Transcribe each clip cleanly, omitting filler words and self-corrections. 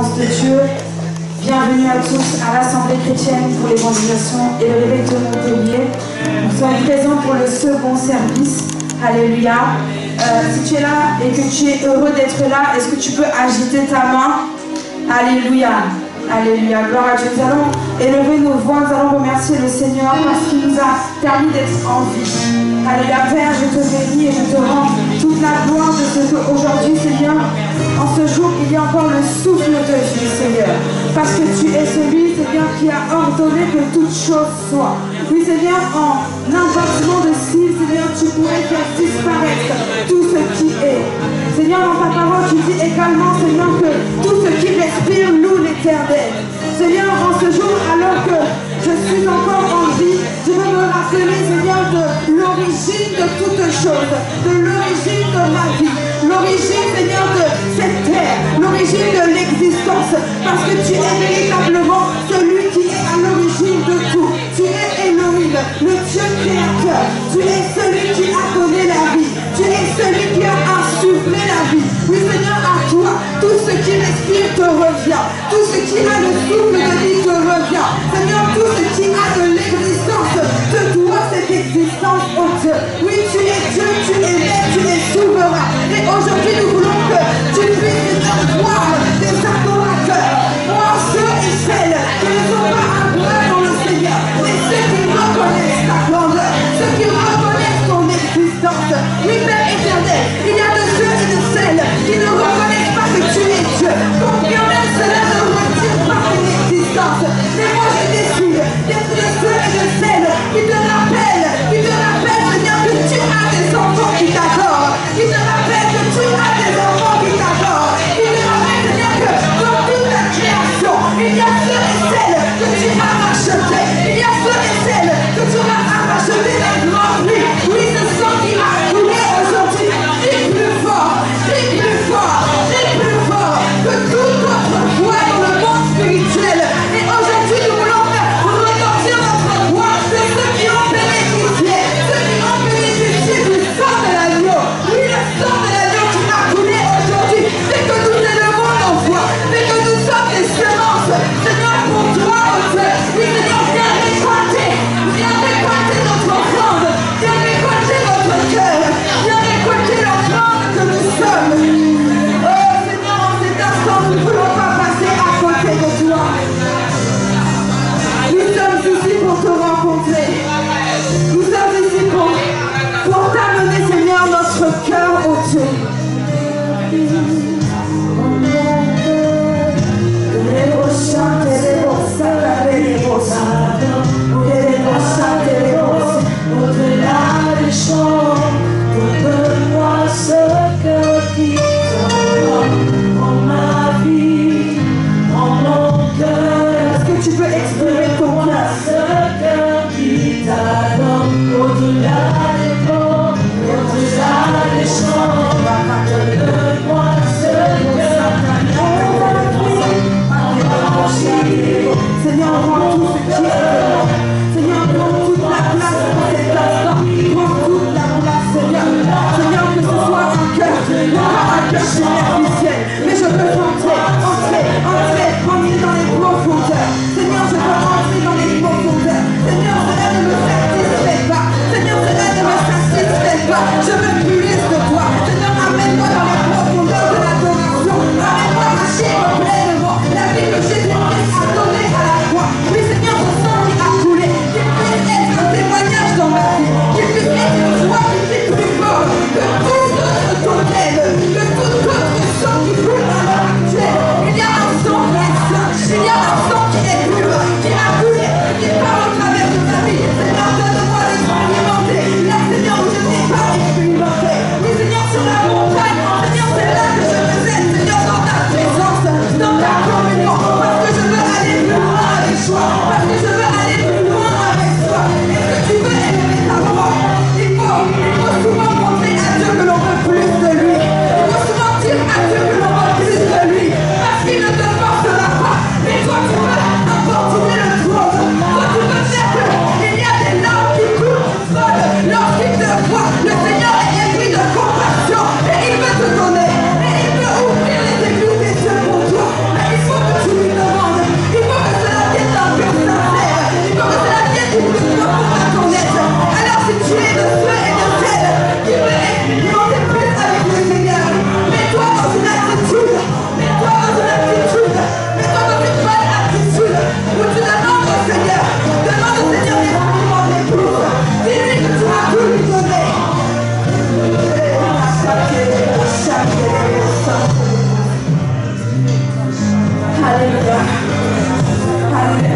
présence de Dieu. Bienvenue à tous à l'Assemblée chrétienne pour l'évangélisation et le réveil de Montpellier. Nous sommes présents pour le second service. Alléluia. Si tu es là et que tu es heureux d'être là, est-ce que tu peux agiter ta main? Alléluia. Alléluia. Gloire à Dieu. Nous allons élever nos voix, nous allons remercier le Seigneur parce qu'il nous a permis d'être en vie. Alléluia. Père, je te bénis et je te rends toute la gloire de ce qu'aujourd'hui, Seigneur, en ce jour, il y a encore le souffle de vie, Seigneur. Parce que tu es celui, Seigneur, qui a ordonné que toute chose soit. Oui, Seigneur, en un battement de cils, Seigneur, tu pourrais faire disparaître tout ce qui est. Seigneur, dans ta parole, tu dis également, Seigneur, que tout ce qui respire loue l'Éternel. Seigneur, en ce jour, alors que je suis encore en vie, je veux me rappeler, Seigneur, de l'origine de toute chose, de l'origine de ma vie, l'origine, Seigneur, de cette terre, l'origine de l'existence, parce que tu es véritablement celui qui est à l'origine de tout. Tu es Elohim, le Dieu créateur. Tu es celui qui a donné la vie. Tu es celui qui a insufflé la vie. Oui, Seigneur, à toi, tout ce qui respire te revient. Tout ce qui a le souffle de vie te revient. Seigneur, tout ce qui a de l'existence te doit cette existence, oh Dieu. Oui, tu es Dieu, tu es maître, tu es souverain. Et aujourd'hui, nous voulons que tu puisses voir des adorateurs, voir ceux et celles qui ne sont pas adorateurs dans le Seigneur, mais ceux qui reconnaissent ta grandeur, ceux qui reconnaissent ton existence. Oui, Père éternel, il y a de ceux et de celles qui ne reconnaissent pas que tu es Dieu. Combien même cela ne retire pas ton existence. Mais moi, je décide d'être de ceux et de celles qui te rappellent, Seigneur, que tu as des enfants qui t'adorent, qui te rappellent que tu as des enfants qui t'adorent, qui te rappellent, Seigneur, que dans toute la création, il y a ceux et celles que tu as rachetés, il y a ceux et celles que tu as rachetés d'un grand prix. Oui, ce sang qui a coulé aujourd'hui est plus fort, que toute autre voix dans le monde spirituel. Et aujourd'hui, nous voulons faire retentir notre voix de ceux qui ont bénéficié, du sang de l'agneau. Oui, le sang de l'agneau qui a coulé aujourd'hui, c'est que nous élevons nos voix, c'est que nous sommes des semences. Seigneur, pour toi, oh Dieu, oui, Seigneur, viens récolter notre offrande, viens récolter notre cœur, viens récolter l'offrande que nous sommes. Oh Seigneur, en cet instant, nous ne voulons pas passer à côté de toi. Nous sommes ici pour te rencontrer. Nous sommes ici pour t'amener, Seigneur, notre cœur au Dieu. Au-delà des champs, donne-moi ce cœur qui t'adore en ma vie.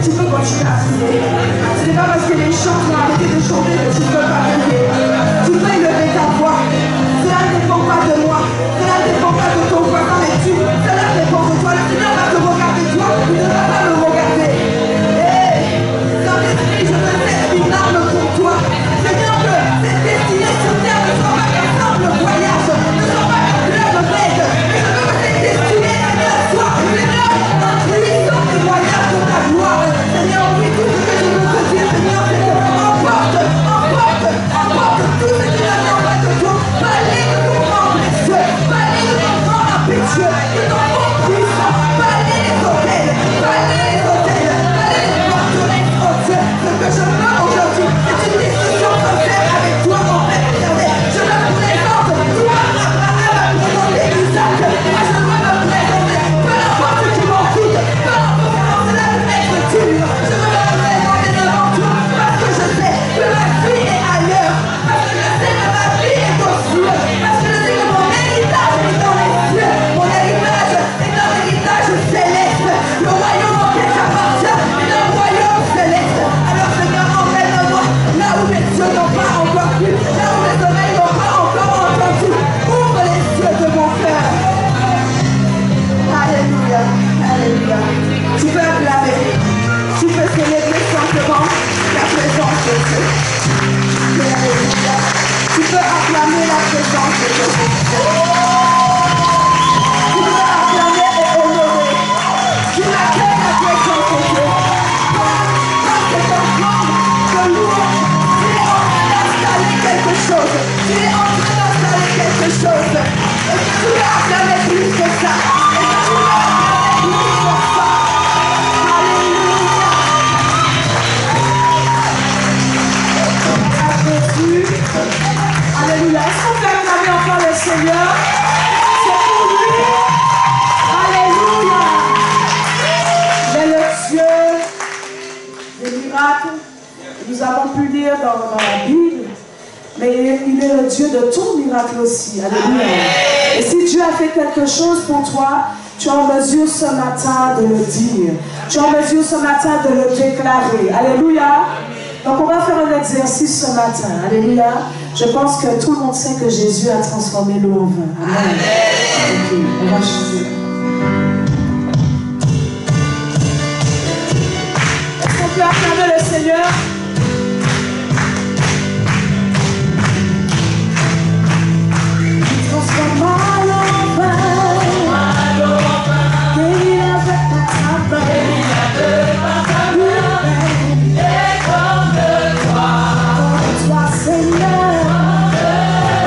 tu peux continuer à prier. Ce n'est pas parce que les chants ont arrêté de chanter que tu ne peux pas prier. Tu peux élever ta voix. Cela ne dépend pas de moi. Cela ne dépend pas de ton voisin, mais cela dépend de toi. Le Seigneur va te regarder, toi, il ne va pas me regarder. Saint-Esprit, je te laisse une arme pour toi. Seigneur, que cette destinée sur terre ne soit pas qu'un simple voyage, ne soit pas qu'un club bête, mais je veux que cette destinée soit, Seigneur, un puissant témoignage de ta gloire. Seigneur, oui, tout ce que je veux te dire, Seigneur, c'est que emporte tout ce qui vient en bas de toi. Balai de ton grand précieux, balai de ton grand impétueux, de ton grand puissant, balai les hôtels, balai les forteresses, oh Dieu. Ce que je veux aujourd'hui, c'est une discussion sincère avec toi, mon Père éternel. Je me présente, toi, Abraham a présenté Isaac, moi je veux me présenter, peu importe qui m'entoure, peu importe comment cela peut être dur, je veux me présenter devant toi, parce que je sais que ma vie est ailleurs, parce que je sais que ma vie est aux cieux, parce que je sais que mon héritage est dans les cieux, mon héritage est un héritage céleste, le royaume auquel j'appartiens est un royaume céleste. Alors Seigneur, emmène-moi là où mes yeux n'ont pas encore vu, là où mes oreilles n'ont pas encore entendu. Ouvre les yeux de mon cœur. Alléluia, alléluia. Tu peux acclamer, tu peux célébrer simplement la présence de Dieu. Alléluia. Tu peux acclamer la présence de Dieu. Tu peux acclamer et honorer. Tu accueilles la présence de Dieu. Dans cette offrande de louange, tu es en train d'installer quelque chose. Tu es en train d'installer quelque chose. Et que tu veux acclamer plus que ça. Et que tu veux acclamer plus que ça. Alléluia. Alléluia. Est-ce qu'on peut acclamer encore le Seigneur? C'est pour lui. Alléluia. Il est le Dieu des miracles. Nous avons pu lire dans la Bible. Mais il est le Dieu de ton miracle aussi. Alléluia. Et si Dieu a fait quelque chose pour toi, tu es en mesure ce matin de le dire. Tu es en mesure ce matin de le déclarer. Alléluia. Donc on va faire un exercice ce matin. Alléluia. Je pense que tout le monde sait que Jésus a transformé l'eau en vin. Amen. Ok, on va chanter. Est-ce qu'on peut acclamer le Seigneur? Il transforme l'eau en vin. Il a fait un Seigneur, oh,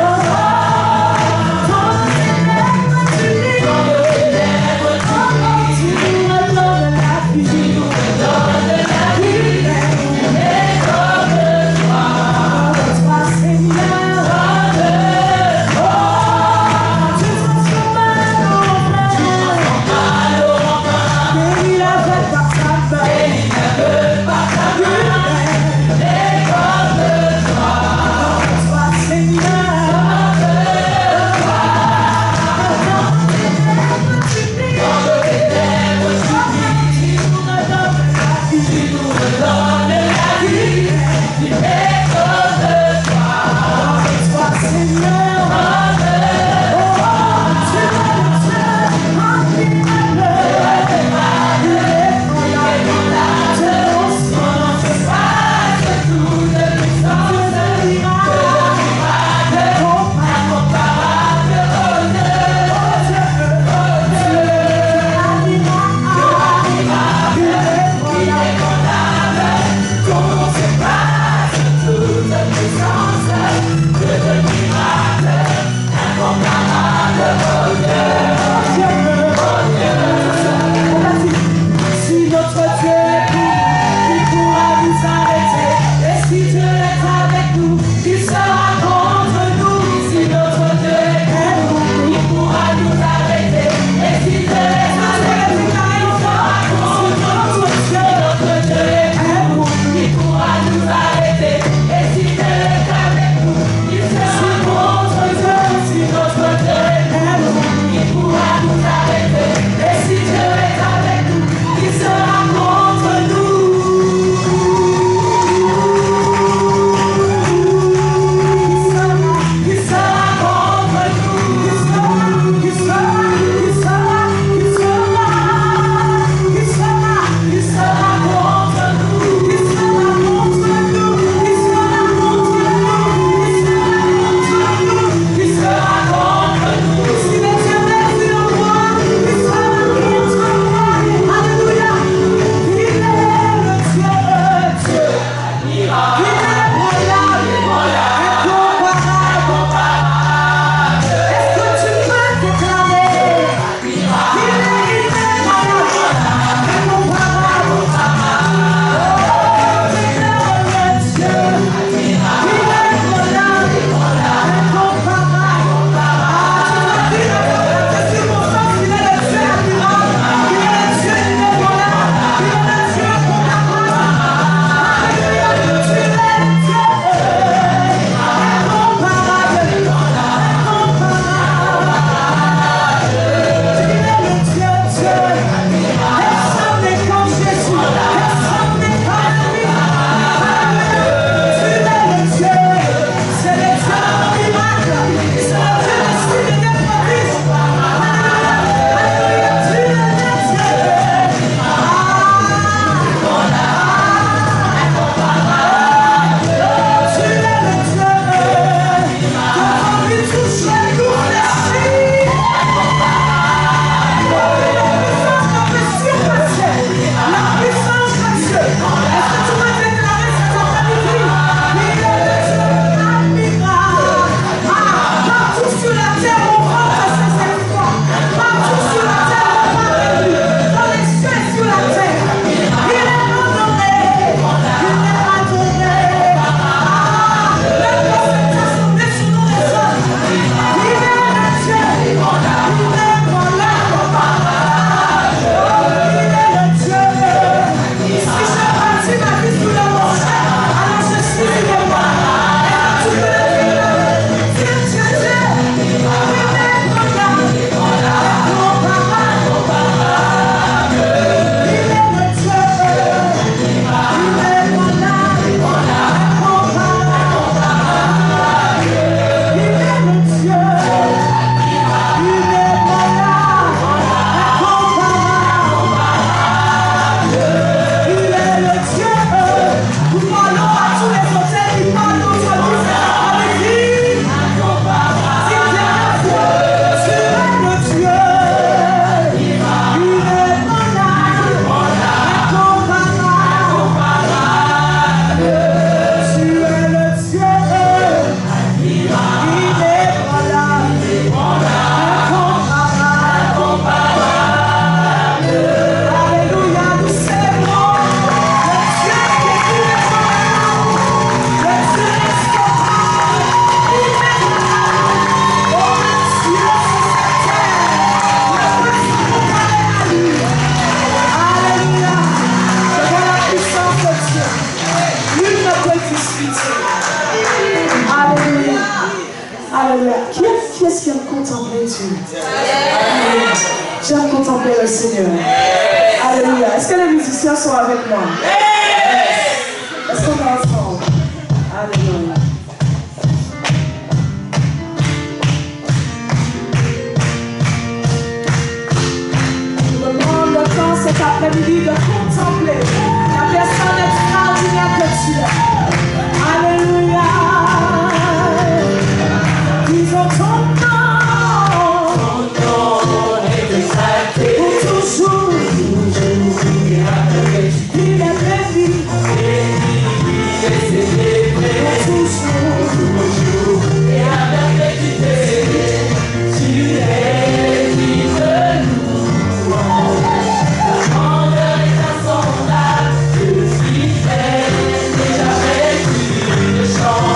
Dieu. J'aime contempler le Seigneur. Alléluia. Est-ce que les musiciens sont avec moi? Est-ce qu'on est ensemble? Alléluia. Je me prends le temps cet après-midi de contempler la personne extraordinaire que tu es. Alléluia. Disons ton nom. Pour toujours. Il est béni. Pour toujours. Et avec l'équité, tu es digne de nous. La grandeur est insondable, je suis fait déjà vécu de chant.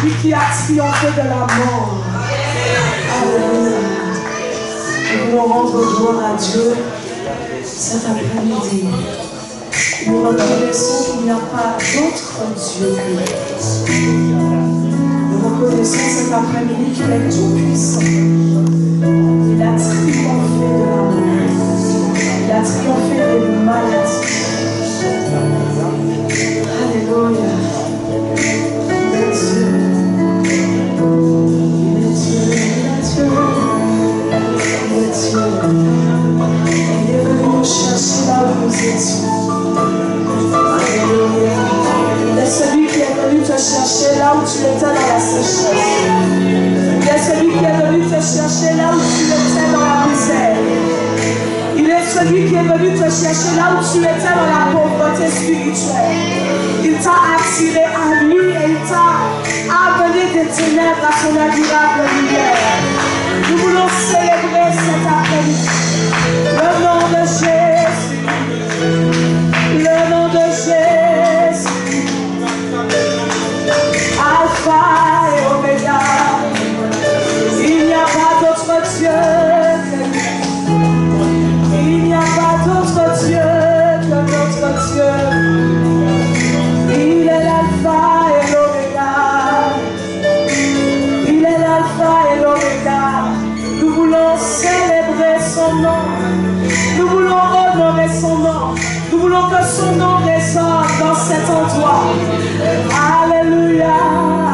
Lui qui a triomphé de la mort. Alléluia. Nous voulons rendre gloire à Dieu cet après-midi. Nous reconnaissons qu'il n'y a pas d'autre Dieu que lui. Nous reconnaissons cet après-midi qu'il est tout puissant. Il a triomphé de la mort. Il a triomphé de la maladie. Alléluia. Il est venu nous chercher là où nous étions. Alléluia. Il est celui qui est venu te chercher là où tu étais dans la sécheresse. Il est celui qui est venu te chercher là où tu étais dans la misère. Il est celui celui qui est venu te chercher là où tu étais dans la pauvreté spirituelle. Il t'a attiré à lui et il t'a amené des ténèbres à son admirable lumière. Nous voulons célébrer cet après-midi le nom de Jésus, le nom de Jésus, Alpha et Oméga. Il n'y a pas d'autre Dieu que lui. Il n'y a pas d'autre Dieu que notre Dieu. Il est l'Alpha et l'Oméga. Il est l'Alpha et l'Oméga. Nous voulons célébrer son nom. Nous voulons honorer son nom. Nous voulons que son nom résonne dans cet endroit. Alléluia,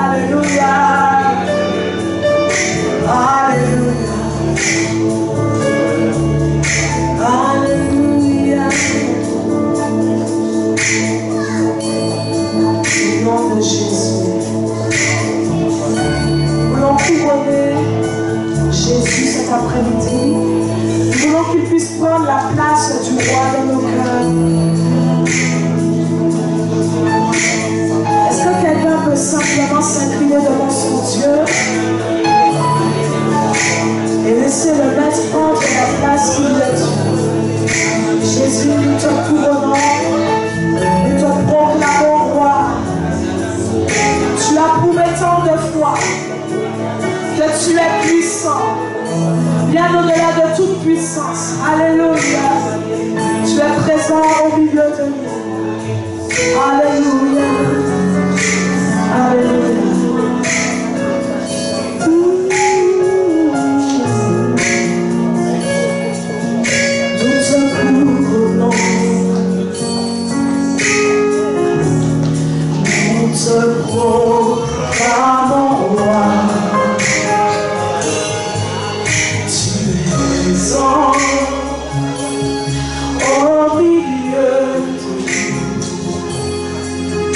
alléluia, alléluia, alléluia. Au nom de Jésus, nous voulons couronner Jésus cet après-midi. Nous voulons qu'il puisse prendre la place du roi dans nos cœurs. Est-ce que quelqu'un peut simplement s'incliner devant son Dieu et laisser le mettre prendre la place qu'il est Dieu? Jésus, nous te couronnons, nous te proclamons roi. Tu as prouvé tant de fois que tu es puissant, bien au-delà de toute puissance. Alléluia. Tu es présent au milieu de nous. Alléluia. Alléluia. Nous te couronnons. Nous te proclamons roi. Au milieu de nous,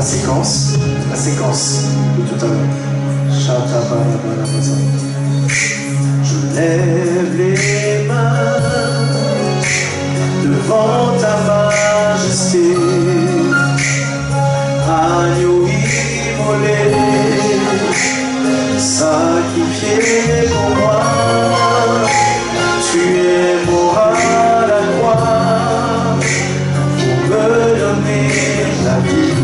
séquence de tout à l'heure. Je lève les mains devant ta majesté, agneau immolé, sacrifié pour moi. Tu es mort à la croix pour me donner la vie,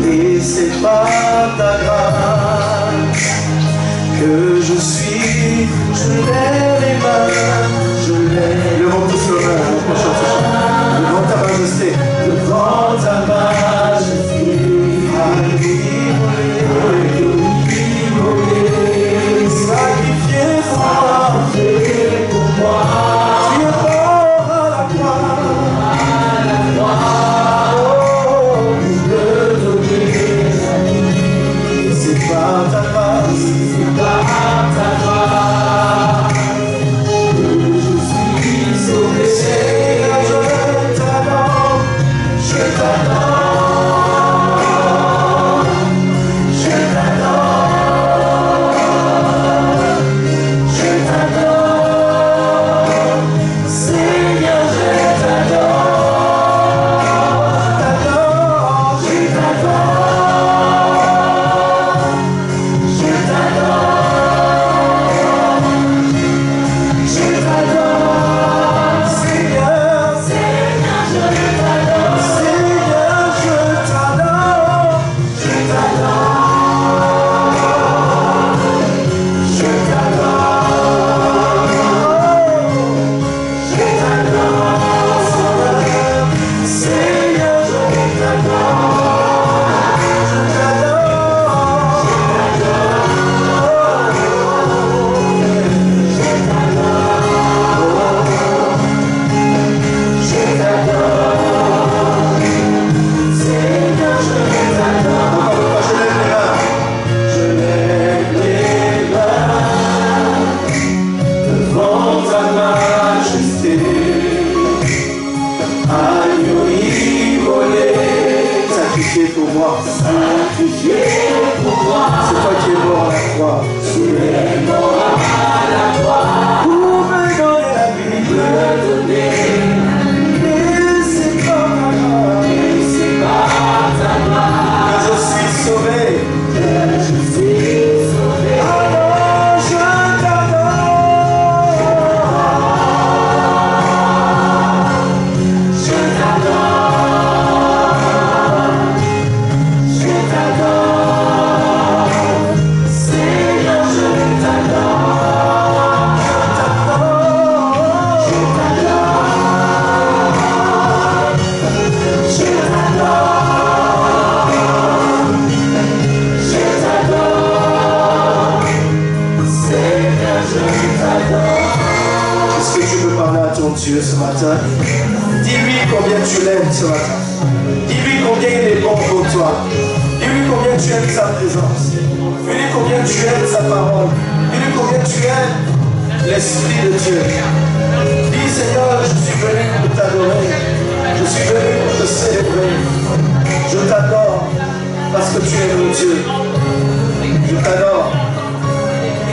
et c'est par ta grâce que je suis. Je lève les mains, je lève. Levons tous nos mains, devant ta majesté, devant ta majesté, sacrifié pour moi. Tu es mort à la croix, oh, pour me donner la vie. C'est par ta grâce, c'est par ta grâce que je suis sauvé. Seigneur, je t'adore, je t'adore. Dieu ce matin. Dis-lui combien tu l'aimes ce matin. Dis-lui combien il est bon pour toi. Dis-lui combien tu aimes sa présence. Dis-lui combien tu aimes sa parole. Dis-lui combien tu aimes l'Esprit de Dieu. Dis Seigneur, je suis venu pour t'adorer. Je suis venu pour te célébrer. Je t'adore parce que tu es mon Dieu. Je t'adore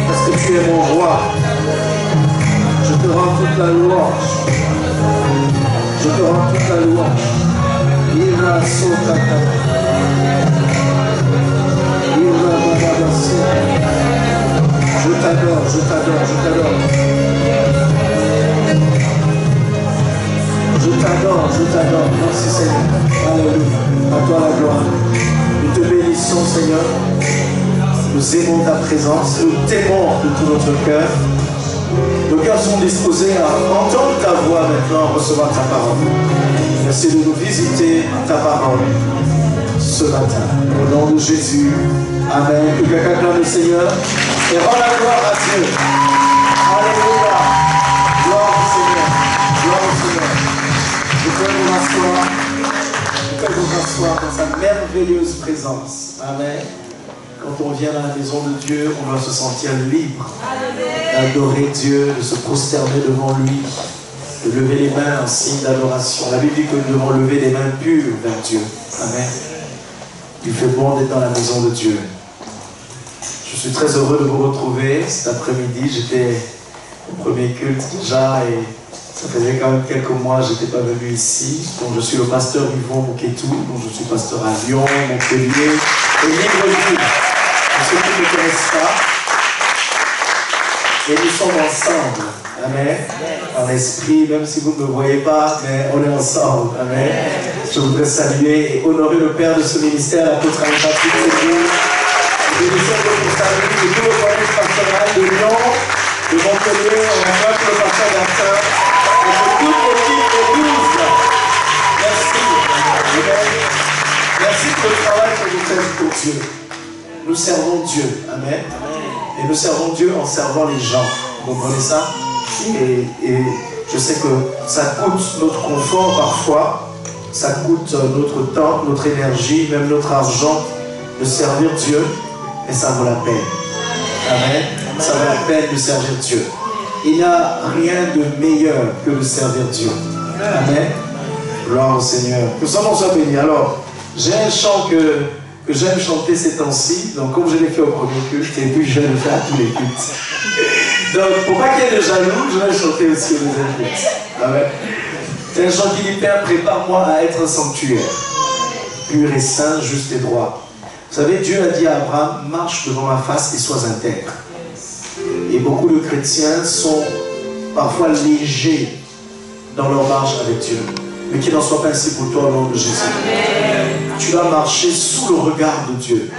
parce que tu es mon roi. Je te rends toute la louange. Je te rends toute la louange. Ira sotaka. Ira bababasi. Je t'adore, je t'adore, je t'adore. Je t'adore, je t'adore. Merci Seigneur. Alléluia. À toi la gloire. Nous te bénissons Seigneur. Nous aimons ta présence. Nous t'aimons de tout notre cœur. Nos cœurs sont disposés à entendre ta voix maintenant, recevoir ta parole. Merci de nous visiter ta parole ce matin. Au nom de Jésus. Amen. Que quelqu'un acclame le Seigneur et rend la gloire à Dieu. Alléluia. Gloire au Seigneur. Gloire au Seigneur. Je peux vous asseoir dans sa merveilleuse présence. Amen. Quand on vient à la maison de Dieu, on doit se sentir libre d'adorer Dieu, de se prosterner devant lui. de lever les mains en signe d'adoration. La Bible dit que nous devons lever les mains pures vers Dieu. Amen. Il fait bon d'être dans la maison de Dieu. Je suis très heureux de vous retrouver cet après-midi. J'étais au premier culte déjà et ça faisait quand même quelques mois que je n'étais pas venu ici. Donc je suis le pasteur Yvon Mouketou, donc je suis pasteur à Lyon, Montpellier et Libreville. Pour ceux qui ne me connaissent pas. Et nous sommes ensemble. Amen. En esprit, même si vous ne me voyez pas, mais on est ensemble. Amen. Je voudrais saluer et honorer le père de ce ministère, l'apôtre Patrick Séguin. Je vous souhaite pour saluer de tout le collège pastoral de Lyon, de Montpellier, on a pas pour le pasteur d'Artin, et de toute l'équipe de 12. Merci. Amen. Merci pour le travail que vous faites pour Dieu. Nous servons Dieu. Amen. Et nous servons Dieu en servant les gens. Vous comprenez ça? Et je sais que ça coûte notre confort parfois, ça coûte notre temps, notre énergie, même notre argent de servir Dieu, mais ça vaut la peine. Amen. Ça vaut la peine de servir Dieu. Il n'y a rien de meilleur que de servir Dieu. Amen. Gloire au Seigneur. Que son nom soit béni. Alors, j'ai un chant que j'aime chanter ces temps-ci, donc comme je l'ai fait au premier culte, et puis je vais le faire à tous les cultes. Donc, pour pas qu'il y ait de jaloux, je vais chanter aussi au deuxième culte. Amen. C'est un chant qui dit: Père, prépare-moi à être un sanctuaire, pur et saint, juste et droit. Vous savez, Dieu a dit à Abraham: marche devant ma face et sois intègre. Et beaucoup de chrétiens sont parfois légers dans leur marche avec Dieu. Mais qu'il n'en soit pas ainsi pour toi au nom de Jésus. Amen. Tu vas marcher sous le regard de Dieu.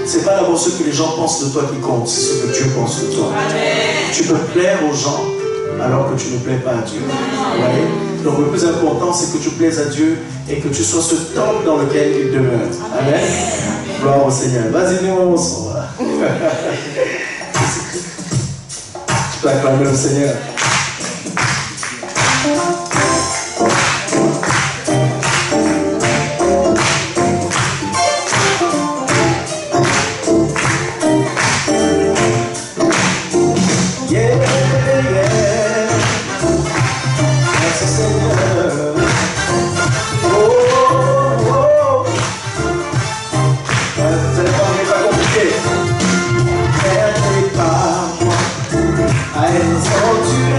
Ce n'est pas d'abord ce que les gens pensent de toi qui compte, c'est ce que Dieu pense de toi. Amen. Tu peux plaire aux gens alors que tu ne plais pas à Dieu. Ouais. Donc le plus important, c'est que tu plaises à Dieu et que tu sois ce temple dans lequel il demeure. Amen. Gloire au Seigneur. Vas-y, nous on s'en va. Tu peux acclamer le Seigneur. I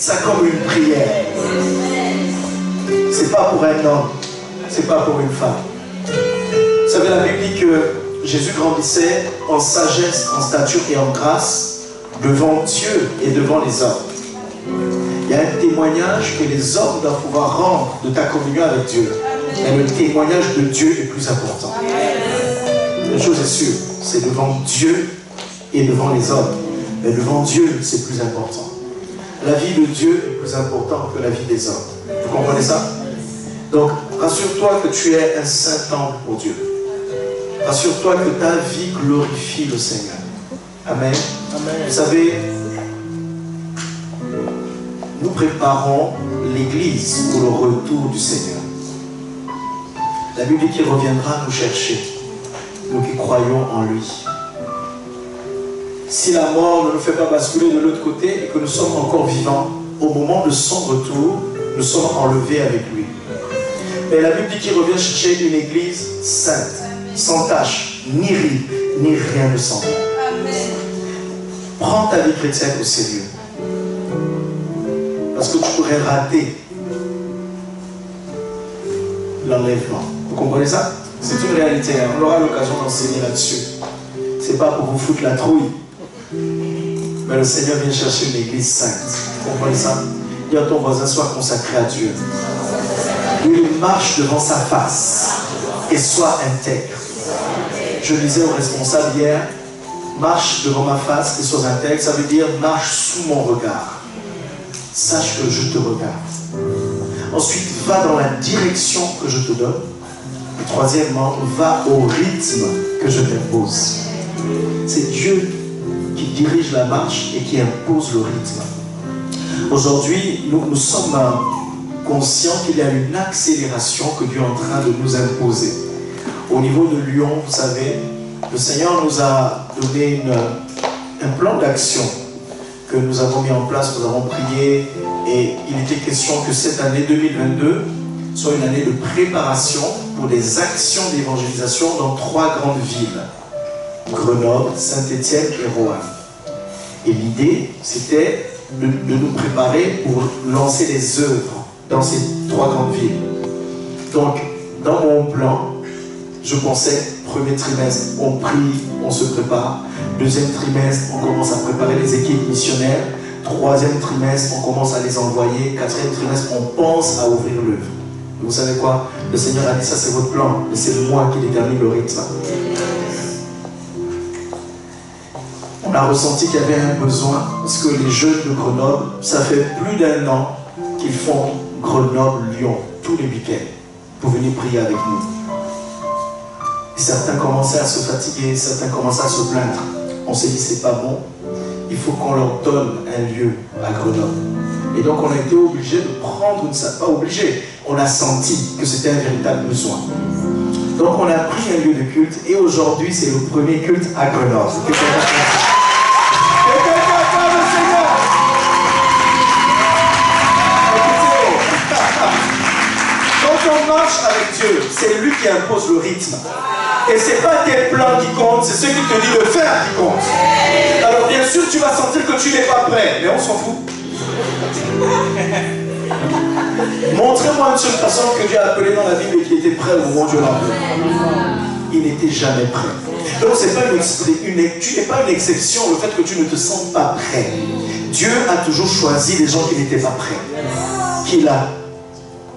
ça comme une prière. C'est pas pour un homme, c'est pas pour une femme. Vous savez, la Bible dit que Jésus grandissait en sagesse, en stature et en grâce devant Dieu et devant les hommes. Il y a un témoignage que les hommes doivent pouvoir rendre de ta communion avec Dieu. Mais le témoignage de Dieu est plus important. Une chose est sûre, c'est devant Dieu et devant les hommes. Mais devant Dieu, c'est plus important. La vie de Dieu est plus importante que la vie des hommes. Vous comprenez ça? Donc, rassure-toi que tu es un saint temple pour Dieu. Rassure-toi que ta vie glorifie le Seigneur. Amen. Amen. Vous savez, nous préparons l'Église pour le retour du Seigneur. La Bible dit qu'il reviendra nous chercher, nous qui croyons en lui. Si la mort ne nous fait pas basculer de l'autre côté et que nous sommes encore vivants, au moment de son retour, nous sommes enlevés avec lui. Mais la Bible dit qu'il revient chercher une Église sainte, sans tache, ni ride, ni rien de semblant. Prends ta vie chrétienne au sérieux. Parce que tu pourrais rater l'enlèvement. Vous comprenez ça? C'est une réalité. Hein? On aura l'occasion d'enseigner là-dessus. C'est pas pour vous foutre la trouille. Mais le Seigneur vient chercher une église sainte. Vous comprenez ça? Dis à ton voisin, sois consacré à Dieu. Il marche devant sa face et sois intègre. Je disais aux responsables hier, marche devant ma face et sois intègre, ça veut dire marche sous mon regard. Sache que je te regarde. Ensuite, va dans la direction que je te donne. Et troisièmement, va au rythme que je t'impose. C'est Dieu qui dirige la marche et qui impose le rythme. Aujourd'hui, nous sommes conscients qu'il y a une accélération que Dieu est en train de nous imposer. Au niveau de Lyon, vous savez, le Seigneur nous a donné un plan d'action que nous avons mis en place, nous avons prié, et il était question que cette année 2022 soit une année de préparation pour des actions d'évangélisation dans 3 grandes villes, Grenoble, Saint-Étienne et Roanne. Et l'idée, c'était de nous préparer pour lancer des œuvres dans ces 3 grandes villes. Donc, dans mon plan, je pensais, premier trimestre, on prie, on se prépare. Deuxième trimestre, on commence à préparer les équipes missionnaires. Troisième trimestre, on commence à les envoyer. Quatrième trimestre, on pense à ouvrir l'œuvre. Vous savez quoi? Le Seigneur a dit, ça c'est votre plan, mais c'est moi qui détermine le rythme. On a ressenti qu'il y avait un besoin, parce que les jeunes de Grenoble, ça fait plus d'1 an qu'ils font Grenoble-Lyon, tous les week-ends, pour venir prier avec nous. Et certains commençaient à se fatiguer, certains commençaient à se plaindre. On s'est dit, c'est pas bon, il faut qu'on leur donne un lieu à Grenoble. Et donc on a été obligé de prendre une salle, pas obligé, on a senti que c'était un véritable besoin. Donc on a pris un lieu de culte et aujourd'hui c'est le premier culte à Grenoble. Quand on marche avec Dieu, c'est lui qui impose le rythme. Et ce n'est pas tes plans qui comptent, c'est ce qu'il te dit de faire qui compte. Alors bien sûr, tu vas sentir que tu n'es pas prêt, mais on s'en fout. Montrez-moi une seule personne que Dieu a appelée dans la Bible et qui était prêt au moment où Dieu l'a appelé. Il n'était jamais prêt. Donc c'est pas tu n'es pas une exception, le fait que tu ne te sens pas prêt. Dieu a toujours choisi les gens qui n'étaient pas prêts. Qu'il a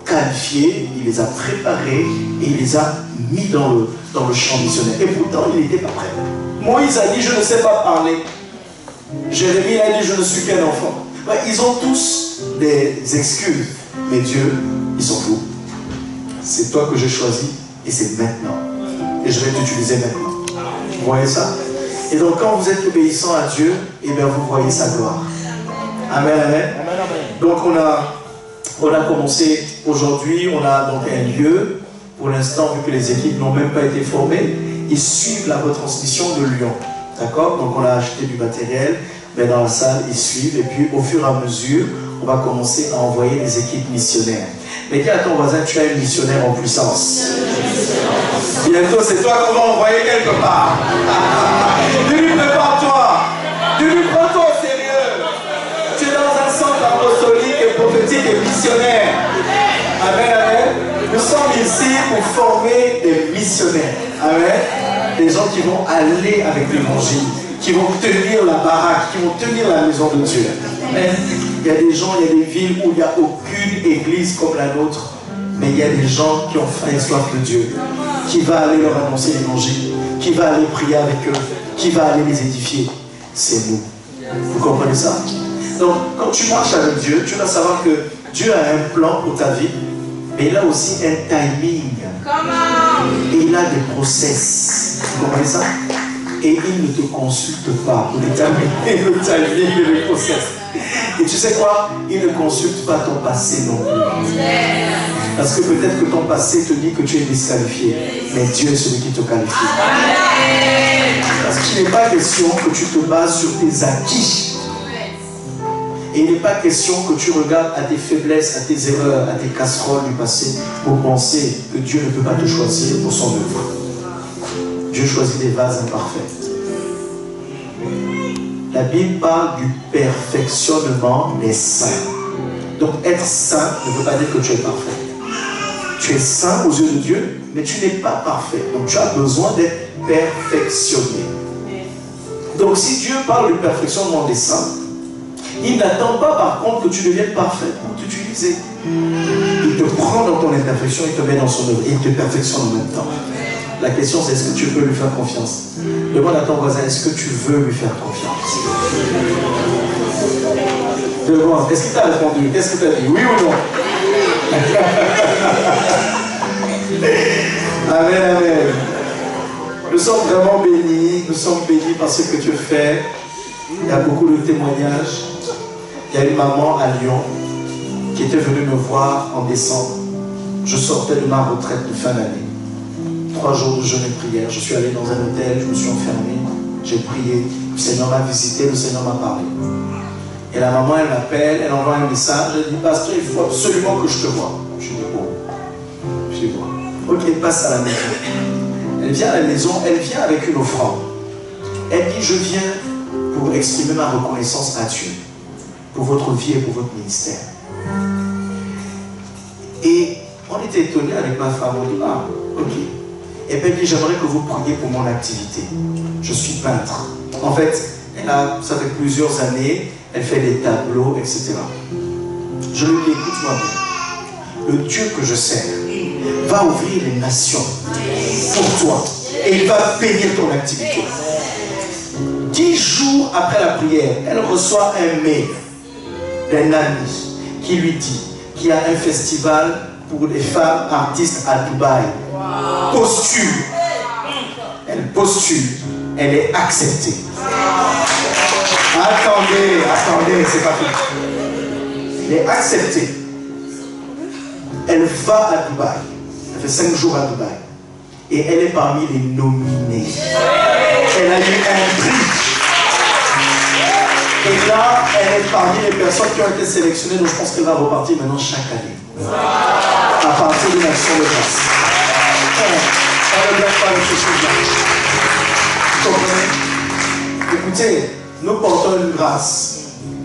qualifiés, il les a préparés et il les a mis dans le champ missionnaire. Et pourtant, il n'était pas prêt. Moïse a dit, je ne sais pas parler. Jérémie a dit, je ne suis qu'un enfant. Ouais, ils ont tous des excuses. Mais Dieu, il s'en fout. C'est toi que j'ai choisi et c'est maintenant. Et je vais t'utiliser maintenant. Vous voyez ça? Et donc, quand vous êtes obéissant à Dieu, eh bien, vous voyez sa gloire. Amen, amen. Donc, on a commencé aujourd'hui, on a donc un lieu. Pour l'instant, vu que les équipes n'ont même pas été formées, ils suivent la retransmission de Lyon. D'accord? Donc on a acheté du matériel, mais dans la salle, ils suivent. Et puis au fur et à mesure, on va commencer à envoyer des équipes missionnaires. Mais dis à ton voisin, tu as une missionnaire en puissance. Bientôt, c'est toi qu'on va envoyer quelque part. Dis-lui, prépare-toi. Dis-lui, prends-toi au sérieux. Tu es dans un centre apostolique. missionnaires. Amen, amen. Nous sommes ici pour former des missionnaires. Amen. Des gens qui vont aller avec l'évangile, qui vont tenir la baraque, qui vont tenir la maison de Dieu. Amen. Il y a des gens, il y a des villes où il n'y a aucune église comme la nôtre, mais il y a des gens qui ont faim et soif de Dieu, qui va aller leur annoncer l'évangile, qui va aller prier avec eux, qui va aller les édifier. C'est nous. Vous comprenez ça? Donc, quand tu marches avec Dieu, tu dois savoir que Dieu a un plan pour ta vie, mais il a aussi un timing. Et il a des process. Vous comprenez ça? Et il ne te consulte pas pour déterminer le timing et le process. Et tu sais quoi? Il ne consulte pas ton passé non plus. Parce que peut-être que ton passé te dit que tu es disqualifié, mais Dieu est celui qui te qualifie. Parce qu'il n'est pas question que tu te bases sur tes acquis. Et il n'est pas question que tu regardes à tes faiblesses, à tes erreurs, à tes casseroles du passé pour penser que Dieu ne peut pas te choisir pour son œuvre. Dieu choisit des vases imparfaits. La Bible parle du perfectionnement des saints. Donc être saint ne veut pas dire que tu es parfait. Tu es saint aux yeux de Dieu, mais tu n'es pas parfait. Donc tu as besoin d'être perfectionné. Donc si Dieu parle du perfectionnement des saints, il n'attend pas par contre que tu deviennes parfait pour t'utiliser. Il te prend dans ton imperfection, il te met dans son œuvre, et il te perfectionne en même temps. La question c'est, est-ce que tu peux lui faire confiance? Demande à ton voisin, est-ce que tu veux lui faire confiance? Demande, est-ce qu'il t'a répondu? Qu'est-ce que tu as dit? Oui ou non? Amen, amen. Nous sommes vraiment bénis, nous sommes bénis par ce que Dieu fait. Il y a beaucoup de témoignages. Il y a une maman à Lyon qui était venue me voir en décembre. Je sortais de ma retraite de fin d'année. 3 jours de jeûne et prière. Je suis allé dans un hôtel, je me suis enfermé, j'ai prié. Le Seigneur m'a visité, le Seigneur m'a parlé. Et la maman, elle m'appelle, elle envoie un message, elle dit, pasteur, il faut absolument que je te voie. Je dis, oh, je dis, bon. Ok, passe à la maison. Elle vient à la maison, elle vient avec une offrande. Elle dit, je viens pour exprimer ma reconnaissance à Dieu, pour votre vie et pour votre ministère. Et on était étonnés avec ma femme, on dit, ah, ok. Et puis elle dit, j'aimerais que vous priez pour mon activité. Je suis peintre. En fait, ça fait plusieurs années, elle fait des tableaux, etc. Je lui dis, écoute-moi bien, le Dieu que je sers va ouvrir les nations pour toi et il va bénir ton activité. 10 jours après la prière, elle reçoit un mail d'un ami qui lui dit qu'il y a un festival pour les femmes artistes à Dubaï. Postule. Elle postule. Elle est acceptée. Attendez, c'est pas fini. Elle est acceptée. Elle va à Dubaï. Elle fait 5 jours à Dubaï. Et elle est parmi les nominés. Elle a eu un prix. Et là, elle est parmi les personnes qui ont été sélectionnées. Donc je pense qu'elle va repartir maintenant chaque année. À partir de l'action de grâce. On ne blague pas avec ces choses-là. Vous comprenez? Écoutez, nous portons une grâce.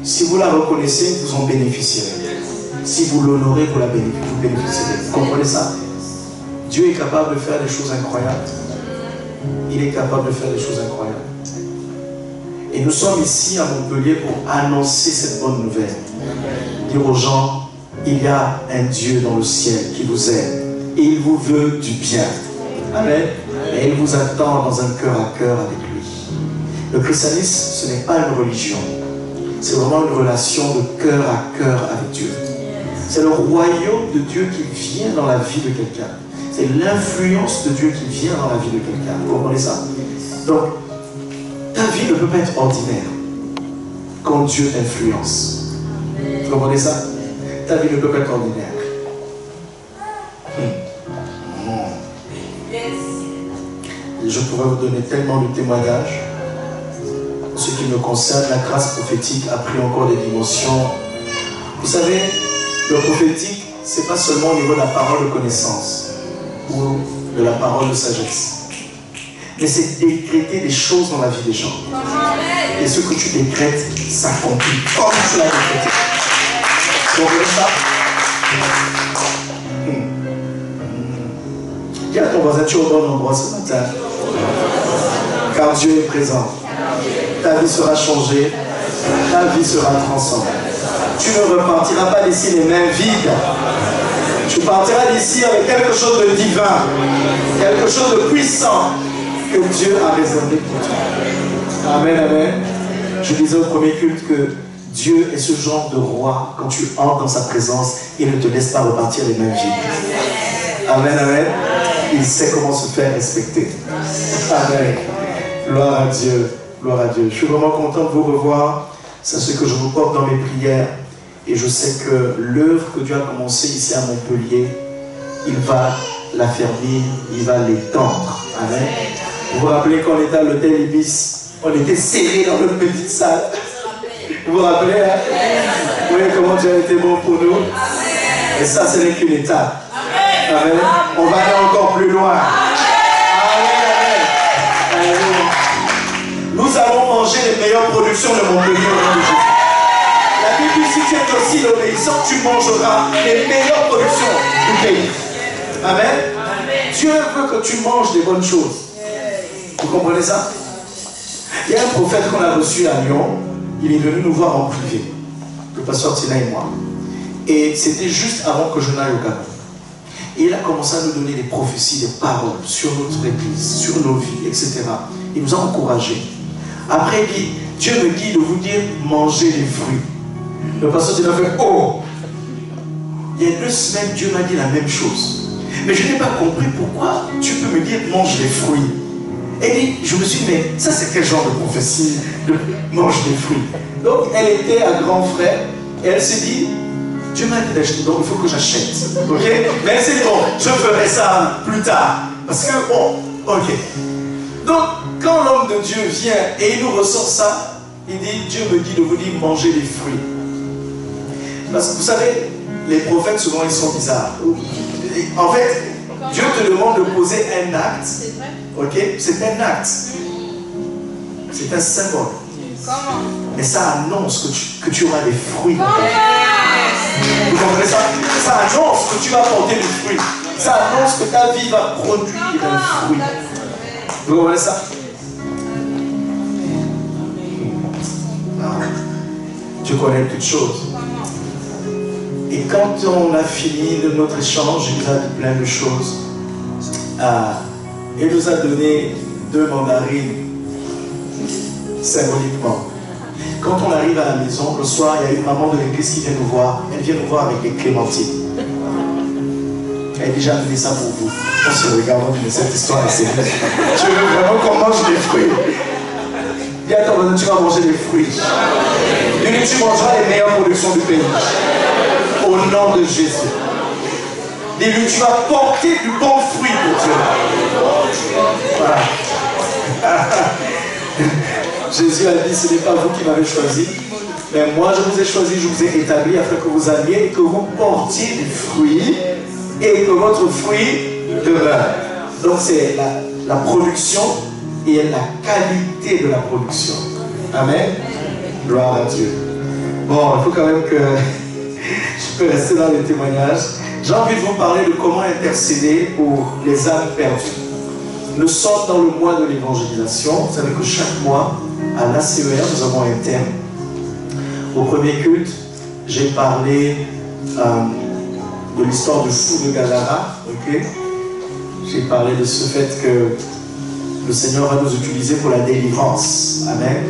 Si vous la reconnaissez, vous en bénéficierez. Si vous l'honorez, vous la bénéficierez. Vous comprenez ça? Dieu est capable de faire des choses incroyables. Il est capable de faire des choses incroyables. Et nous sommes ici à Montpellier pour annoncer cette bonne nouvelle. Dire aux gens, il y a un Dieu dans le ciel qui vous aime. Et il vous veut du bien. Amen. Et il vous attend dans un cœur à cœur avec lui. Le christianisme, ce n'est pas une religion. C'est vraiment une relation de cœur à cœur avec Dieu. C'est le royaume de Dieu qui vient dans la vie de quelqu'un. C'est l'influence de Dieu qui vient dans la vie de quelqu'un. Vous comprenez ça? Donc, ta vie ne peut pas être ordinaire quand Dieu t'influence. Vous comprenez ça? Ta vie ne peut pas être ordinaire. Je pourrais vous donner tellement de témoignages. Ce qui me concerne, la grâce prophétique a pris encore des dimensions. Vous savez, le prophétique, ce n'est pas seulement au niveau de la parole de connaissance ou de la parole de sagesse. Mais c'est décréter des choses dans la vie des gens. Et ce que tu décrètes s'accomplit comme tu l'as décrété. Vous comprenez ça? Dis à ton voisin, tu es au bon endroit ce matin. Car Dieu est présent. Ta vie sera changée. Ta vie sera transformée. Tu ne repartiras pas d'ici les mains vides. Tu partiras d'ici avec quelque chose de divin. Quelque chose de puissant que Dieu a réservé pour toi. Amen, amen. Je disais au premier culte que Dieu est ce genre de roi. Quand tu entres dans sa présence, il ne te laisse pas repartir les mains vides. Amen, amen. Il sait comment se faire respecter. Amen. Gloire à Dieu. Gloire à Dieu. Je suis vraiment content de vous revoir. C'est ce que je vous porte dans mes prières. Et je sais que l'œuvre que Dieu a commencée ici à Montpellier, il va la fermer, il va l'étendre. Amen. Vous vous rappelez quand on était à l'hôtel Ibis, on était serrés dans notre petite salle. Vous vous rappelez, hein? Vous voyez comment Dieu a été bon pour nous? Et ça, ce n'est qu'une étape. Amen. On va aller encore plus loin. Amen. Amen. Nous allons manger les meilleures productions de Montpellier au nom de Jésus. La Bible dit, si tu es aussi l'obéissant, tu mangeras les meilleures productions du pays. Amen. Dieu veut que tu manges des bonnes choses. Vous comprenez ça? Il y a un prophète qu'on a reçu à Lyon. Il est venu nous voir en privé, le pasteur Tina et moi. Et c'était juste avant que je n'aille au Gabon. Et il a commencé à nous donner des prophéties, des paroles sur notre église, sur nos vies, etc. Il nous a encouragés. Après, il dit, Dieu me dit de vous dire, mangez les fruits. Le pasteur Tina fait, oh! Il y a 2 semaines, Dieu m'a dit la même chose. Mais je n'ai pas compris pourquoi tu peux me dire, mange les fruits. Et je me suis dit, mais ça c'est quel genre de prophétie de mange des fruits? Donc elle était à grand frère et elle s'est dit, Dieu m'a dit d'acheter, donc il faut que j'achète. Ok? Mais elle s'est dit, bon, je ferai ça plus tard. Parce que, bon, ok. Donc, quand l'homme de Dieu vient et il nous ressort ça, il dit, Dieu me dit de vous dire, mangez les fruits. Parce que vous savez, les prophètes souvent ils sont bizarres. En fait, Dieu te demande de poser un acte. Ok? C'est un acte. C'est un symbole. Mais ça annonce que tu auras des fruits. Vous comprenez ça? Ça annonce que tu vas porter des fruits. Ça annonce que ta vie va produire un fruit. Vous comprenez ça? Tu connais toutes choses. Et quand on a fini de notre échange, il nous a dit plein de choses. Il nous a donné 2 mandarines, symboliquement. Quand on arrive à la maison, le soir, il y a une maman de l'église qui vient nous voir. Elle vient nous voir avec des clémentines. Elle a déjà donné ça pour vous. On se regarde, mais cette histoire est sérieuse. Tu veux vraiment qu'on mange des fruits? Dis à ton voisin, tu vas manger des fruits. Dis-lui, tu mangeras les meilleures productions du pays. Au nom de Jésus. Dis-lui, tu vas porter du bon fruit pour Dieu. Voilà. Jésus a dit, ce n'est pas vous qui m'avez choisi, mais moi je vous ai choisi, je vous ai établi afin que vous alliez et que vous portiez des fruits et que votre fruit demeure. Donc c'est la production et la qualité de la production. Amen. Gloire à Dieu. Bon, il faut quand même que je peux rester dans les témoignages. J'ai envie de vous parler de comment intercéder pour les âmes perdues. Nous sommes dans le mois de l'évangélisation. Vous savez que chaque mois, à l'ACER, nous avons un thème. Au premier culte, j'ai parlé de l'histoire du fou de Gadara. Okay? J'ai parlé de ce fait que le Seigneur va nous utiliser pour la délivrance. Amen.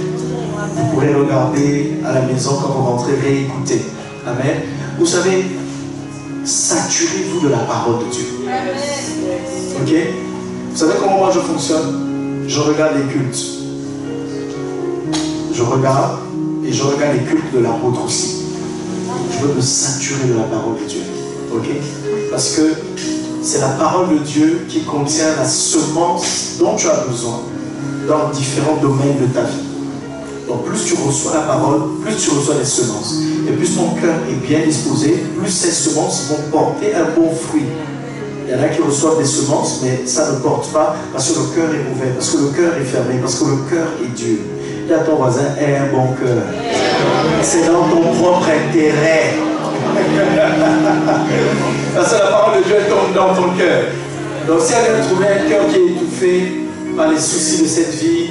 Vous pourrez regarder à la maison quand vous rentrez, réécouter. Amen. Vous savez, saturez-vous de la parole de Dieu. Ok? Vous savez comment moi je fonctionne? Je regarde les cultes. Je regarde et je regarde les cultes de l'apôtre aussi. Je veux me saturer de la parole de Dieu. Ok? Parce que c'est la parole de Dieu qui contient la semence dont tu as besoin dans différents domaines de ta vie. Donc plus tu reçois la parole, plus tu reçois les semences. Et plus ton cœur est bien disposé, plus ces semences vont porter un bon fruit. Il y en a qui reçoivent des semences, mais ça ne porte pas parce que le cœur est mauvais, parce que le cœur est fermé, parce que le cœur est dur. Dis à ton voisin, aie un bon cœur. C'est dans ton propre intérêt. Parce que la parole de Dieu est dans ton cœur. Donc si elle vient trouver un cœur qui est étouffé par les soucis de cette vie,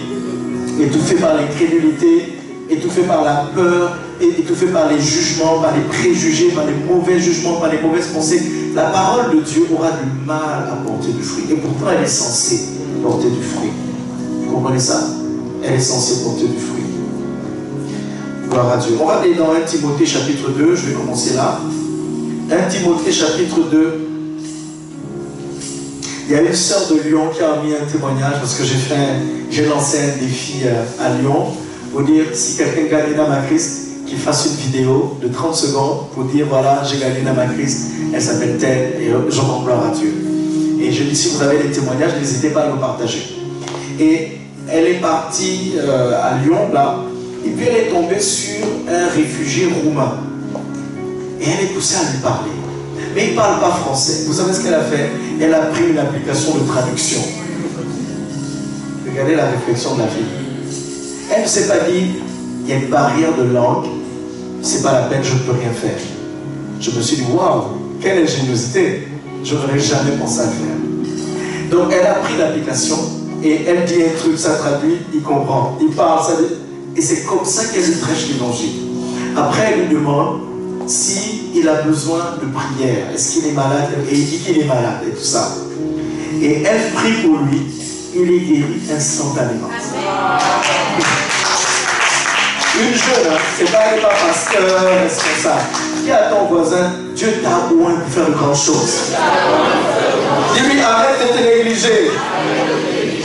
étouffé par l'incrédulité, étouffé par la peur, étouffé par les jugements, par les préjugés, par les mauvais jugements, par les mauvaises pensées, la parole de Dieu aura du mal à porter du fruit. Et pourtant, elle est censée porter du fruit. Vous comprenez ça? Elle est censée porter du fruit. Gloire à Dieu. On va aller dans 1 Timothée chapitre 2, je vais commencer là. 1 Timothée chapitre 2. Il y a une sœur de Lyon qui a mis un témoignage parce que j'ai lancé un défi à Lyon pour dire si quelqu'un gagne une âme à Christ, qu'il fasse une vidéo de 30 secondes pour dire voilà, j'ai gagné une âme à Christ, elle s'appelle telle et je rends gloire à Dieu. Et je dis si vous avez des témoignages, n'hésitez pas à le partager. Et elle est partie à Lyon là, et puis elle est tombée sur un réfugié roumain. Et elle est poussée à lui parler. Mais il ne parle pas français. Vous savez ce qu'elle a fait? Elle a pris une application de traduction. Regardez la réflexion de la fille. Elle ne s'est pas dit, il y a une barrière de langue, c'est pas la peine, je ne peux rien faire. Je me suis dit, waouh, quelle ingéniosité. Je n'aurais jamais pensé à le faire. Donc elle a pris l'application et elle dit un truc, ça traduit, il comprend. Il parle, ça dit. Et c'est comme ça qu'elle lui prêche l'évangile. Après, elle lui demande s'il a besoin de prière, est-ce qu'il est malade, et il dit qu'il est malade et tout ça. Et elle prie pour lui, il est guéri instantanément. Une jeune, c'est pas, elle n'est pas pasteur, responsable. Dis à ton voisin, Dieu t'a oint pour faire de grandes choses. Dis-lui, arrête de te négliger.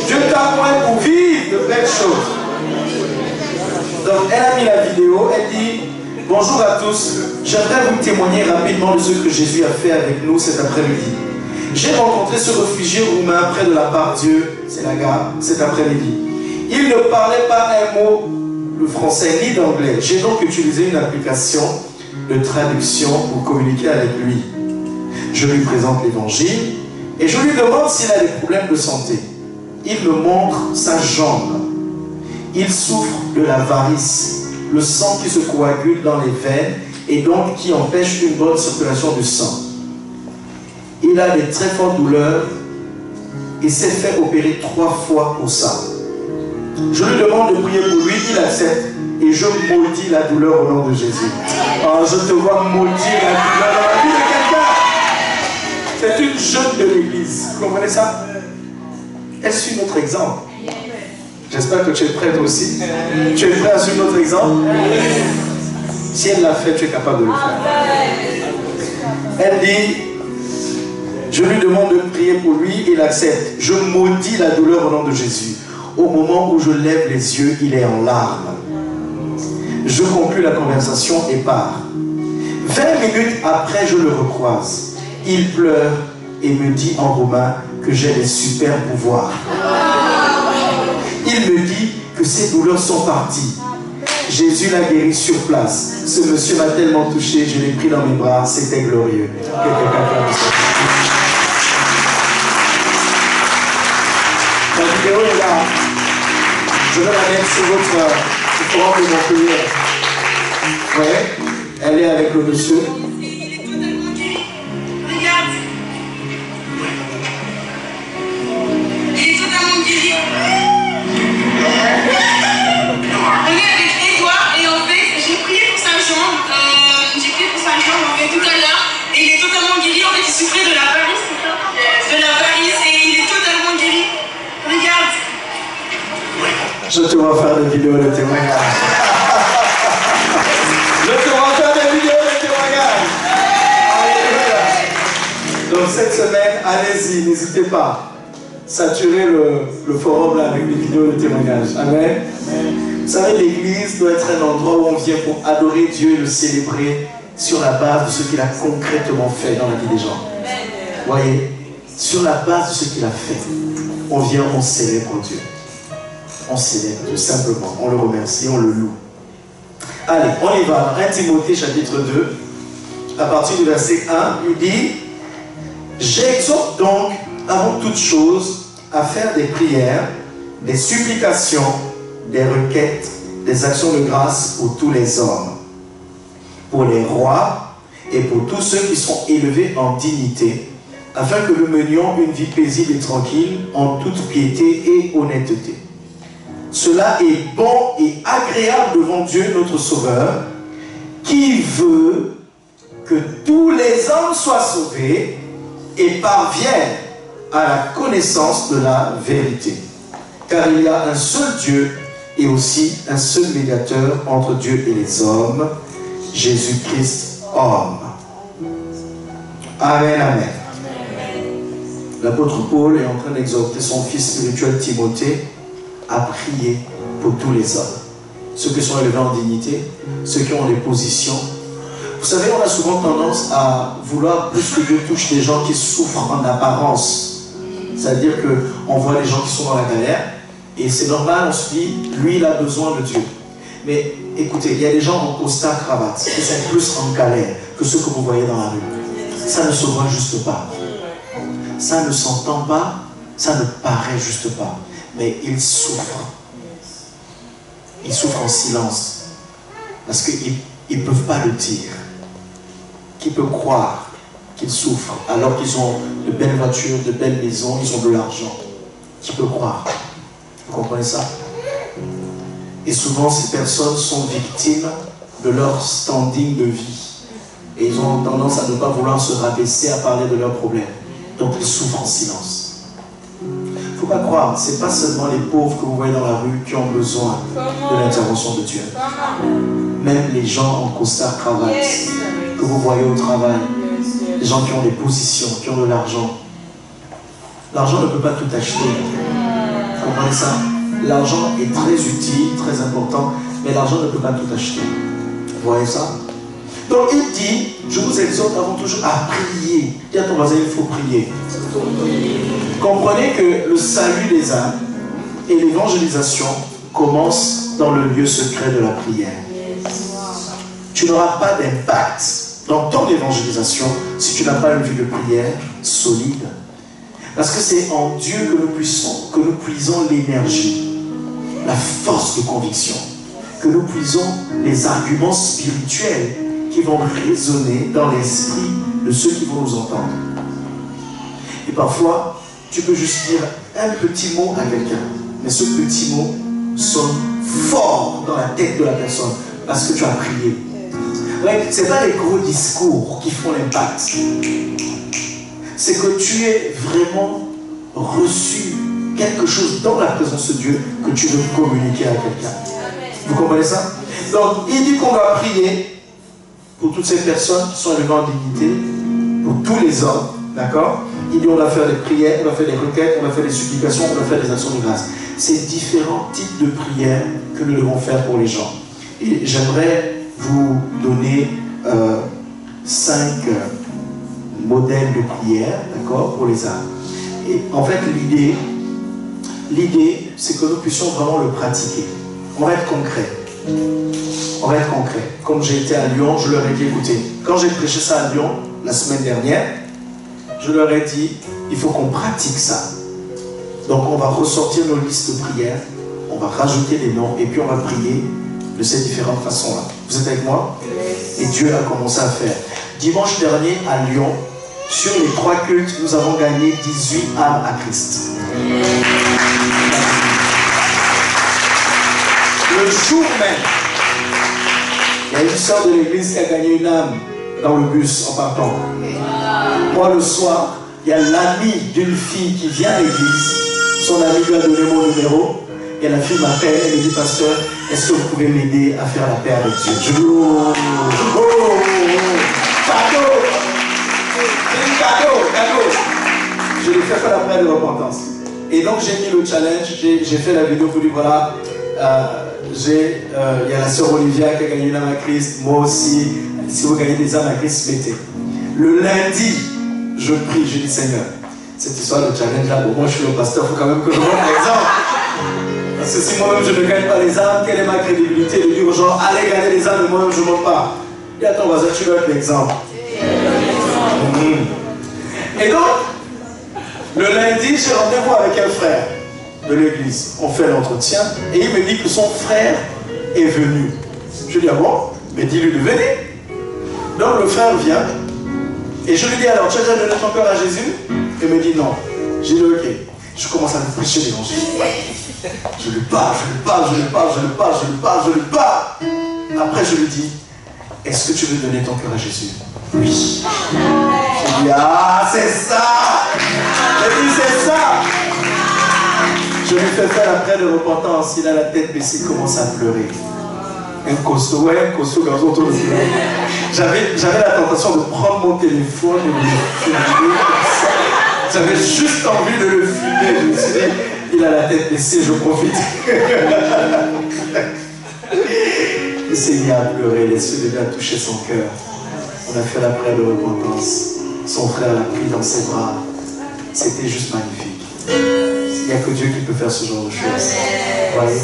Dieu t'a oint pour vivre de belles choses. Donc elle a mis la vidéo, elle dit, bonjour à tous, j'aimerais vous témoigner rapidement de ce que Jésus a fait avec nous cet après-midi. J'ai rencontré ce réfugié roumain près de la Part-Dieu, c'est la gare, cet après-midi. Il ne parlait pas un mot de français ni d'anglais. J'ai donc utilisé une application de traduction pour communiquer avec lui. Je lui présente l'évangile et je lui demande s'il a des problèmes de santé. Il me montre sa jambe. Il souffre de la varice, le sang qui se coagule dans les veines et donc qui empêche une bonne circulation du sang. Il a des très fortes douleurs et s'est fait opérer 3 fois pour ça. Je lui demande de prier pour lui, il accepte et je maudis la douleur au nom de Jésus. Oh, je te vois maudire la douleur dans la vie de quelqu'un. C'est une jeune de l'église, vous comprenez ça? Elle suit notre exemple. J'espère que tu es prête aussi. Tu es prêt à suivre notre exemple? Si elle l'a fait, tu es capable de le faire. Elle dit, je lui demande de prier pour lui, il accepte. Je maudis la douleur au nom de Jésus. Au moment où je lève les yeux, il est en larmes. Je conclus la conversation et pars. 20 minutes après, je le recroise. Il pleure et me dit en roumain que j'ai des super pouvoirs. Il me dit que ses douleurs sont parties. Jésus l'a guéri sur place. Ce monsieur m'a tellement touché, je l'ai pris dans mes bras, c'était glorieux. La vidéo est là. Je vais la mettre sur votre forum de Montpellier. Ouais, elle est avec le monsieur. Je te vois faire des vidéos de témoignages. Je te vois faire des vidéos de témoignages. Donc cette semaine, allez-y, n'hésitez pas. Saturez le forum là avec des vidéos de témoignages. Amen. Vous savez, l'église doit être un endroit où on vient pour adorer Dieu et le célébrer sur la base de ce qu'il a concrètement fait dans la vie des gens. Vous voyez, sur la base de ce qu'il a fait, on vient, on célèbre Dieu. On célèbre Dieu, simplement. On le remercie, on le loue. Allez, on y va. 1 Timothée chapitre 2, à partir du verset 1, il dit « J'exhorte donc, avant toute chose, à faire des prières, des supplications, des requêtes, des actions de grâce pour tous les hommes, pour les rois et pour tous ceux qui sont élevés en dignité, afin que nous menions une vie paisible et tranquille en toute piété et honnêteté. Cela est bon et agréable devant Dieu notre Sauveur, qui veut que tous les hommes soient sauvés et parviennent à la connaissance de la vérité. Car il y a un seul Dieu et aussi un seul médiateur entre Dieu et les hommes, Jésus-Christ, homme. Amen, amen. L'apôtre Paul est en train d'exhorter son fils spirituel Timothée à prier pour tous les hommes. Ceux qui sont élevés en dignité, ceux qui ont des positions. Vous savez, on a souvent tendance à vouloir plus que Dieu touche les gens qui souffrent en apparence. C'est-à-dire qu'on voit les gens qui sont dans la galère, et c'est normal, on se dit, lui, il a besoin de Dieu. Mais écoutez, il y a des gens en costard cravate qui sont plus en galère que ceux que vous voyez dans la rue. Ça ne se voit juste pas. Ça ne s'entend pas, ça ne paraît juste pas. Mais ils souffrent. Ils souffrent en silence. Parce qu'ils ne peuvent pas le dire. Qui peut croire qu'ils souffrent alors qu'ils ont de belles voitures, de belles maisons, ils ont de l'argent? Qui peut croire? Vous comprenez ça? Et souvent, ces personnes sont victimes de leur standing de vie. Et ils ont tendance à ne pas vouloir se rabaisser à parler de leurs problèmes. Donc, ils souffrent en silence. Il ne faut pas croire, ce n'est pas seulement les pauvres que vous voyez dans la rue qui ont besoin de l'intervention de Dieu. Même les gens en costard cravate que vous voyez au travail, les gens qui ont des positions, qui ont de l'argent. L'argent ne peut pas tout acheter. Vous comprenez ça? L'argent est très utile, très important, mais l'argent ne peut pas tout acheter. Vous voyez ça? Donc il dit, je vous exhorte avant tout à prier. Dis à ton voisin, il faut prier. Comprenez que le salut des âmes et l'évangélisation commencent dans le lieu secret de la prière. Tu n'auras pas d'impact dans ton évangélisation si tu n'as pas une vie de prière solide. Parce que c'est en Dieu que nous puisons l'énergie, la force de conviction, que nous puisons les arguments spirituels qui vont résonner dans l'esprit de ceux qui vont nous entendre. Et parfois, tu peux juste dire un petit mot à quelqu'un, mais ce petit mot sonne fort dans la tête de la personne parce que tu as prié. Ouais, ce n'est pas les gros discours qui font l'impact. C'est que tu aies vraiment reçu quelque chose dans la présence de Dieu que tu veux communiquer à quelqu'un. Vous comprenez ça? Donc, il dit qu'on va prier pour toutes ces personnes qui sont élevées en dignité, pour tous les hommes, d'accord? Il dit on va faire des prières, on va faire des requêtes, on va faire des supplications, on va faire des actions de grâce. C'est différents types de prières que nous devons faire pour les gens. Et j'aimerais vous donner 5 modèles de prière, d'accord, pour les âmes. Et en fait, l'idée, c'est que nous puissions vraiment le pratiquer. On va être concret. On va être concret. Comme j'ai été à Lyon, je leur ai dit, écoutez, quand j'ai prêché ça à Lyon, la semaine dernière, je leur ai dit, il faut qu'on pratique ça. Donc on va ressortir nos listes de prières, on va rajouter des noms, et puis on va prier de ces différentes façons-là. Vous êtes avec moi? Et Dieu a commencé à faire. Dimanche dernier, à Lyon, sur les 3 cultes, nous avons gagné 18 âmes à Christ. Le jour même, il y a une sœur de l'église qui a gagné une âme dans le bus en partant. Moi, le soir, il y a l'ami d'une fille qui vient à l'église. Son ami lui a donné mon numéro. Et la fille m'appelle et me dit, pasteur, est-ce que vous pouvez m'aider à faire la paix avec Dieu? Je dis, cadeau! Cadeau! Je lui fais faire la prière de repentance. Et donc j'ai mis le challenge, j'ai fait la vidéo pour lui, voilà, il y a la sœur Olivia qui a gagné une âme à Christ, moi aussi, si vous gagnez des âmes à Christ, mettez. Le lundi, je prie, je dis, Seigneur, cette histoire de challenge là, bon, moi je suis le pasteur, il faut quand même que je montre l'exemple. Parce que si moi-même je ne gagne pas les âmes, quelle est ma crédibilité de dire aux gens, allez gagner les âmes, et moi-même je ne monte pas? Et attends, vas-y, tu dois être l'exemple. Et donc, le lundi, j'ai rendez-vous avec un frère de l'église. On fait l'entretien et il me dit que son frère est venu. Je dis, ah bon? Mais dis-lui de venir. Donc le frère vient et je lui dis alors, tu as déjà donné ton cœur à Jésus? Il me dit non. J'ai dit ok. Je commence à lui prêcher l'évangile. Je lui parle. Après je lui dis, est-ce que tu veux donner ton cœur à Jésus? Oui. Je lui dis, ah c'est ça. Je lui dis c'est ça. Je lui fais faire la prière de repentance. Il a la tête baissée, il commence à pleurer. Un costaud, garçon autour de lui. J'avais la tentation de prendre mon téléphone et de le filmer. J'avais juste envie de le filmer. Je me suis dit, il a la tête baissée, je profite. Il s'est mis à pleurer, les yeux devaient toucher son cœur. On a fait la prière de repentance. Son frère l'a pris dans ses bras. C'était juste magnifique. Il n'y a que Dieu qui peut faire ce genre de choses. Voyez?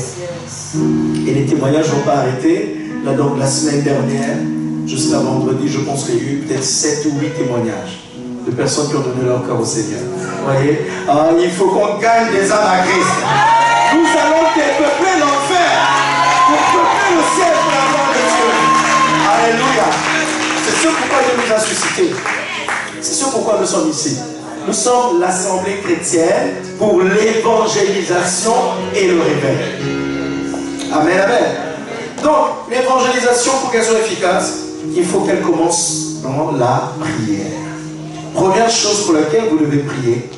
Et les témoignages n'ont pas arrêté. Là, donc, la semaine dernière, jusqu'à vendredi, je pense qu'il y a eu peut-être 7 ou 8 témoignages de personnes qui ont donné leur cœur au Seigneur. Vous voyez? Ah, il faut qu'on gagne des âmes à Christ. Nous allons peupler l'enfer pour peupler le ciel pour la gloire de Dieu. Alléluia. C'est ce pourquoi Dieu nous a suscités. C'est ce pourquoi nous sommes ici. Nous sommes l'assemblée chrétienne pour l'évangélisation et le réveil. Amen, amen. Donc, l'évangélisation, pour qu'elle soit efficace, il faut qu'elle commence dans la prière. Première chose pour laquelle vous devez prier,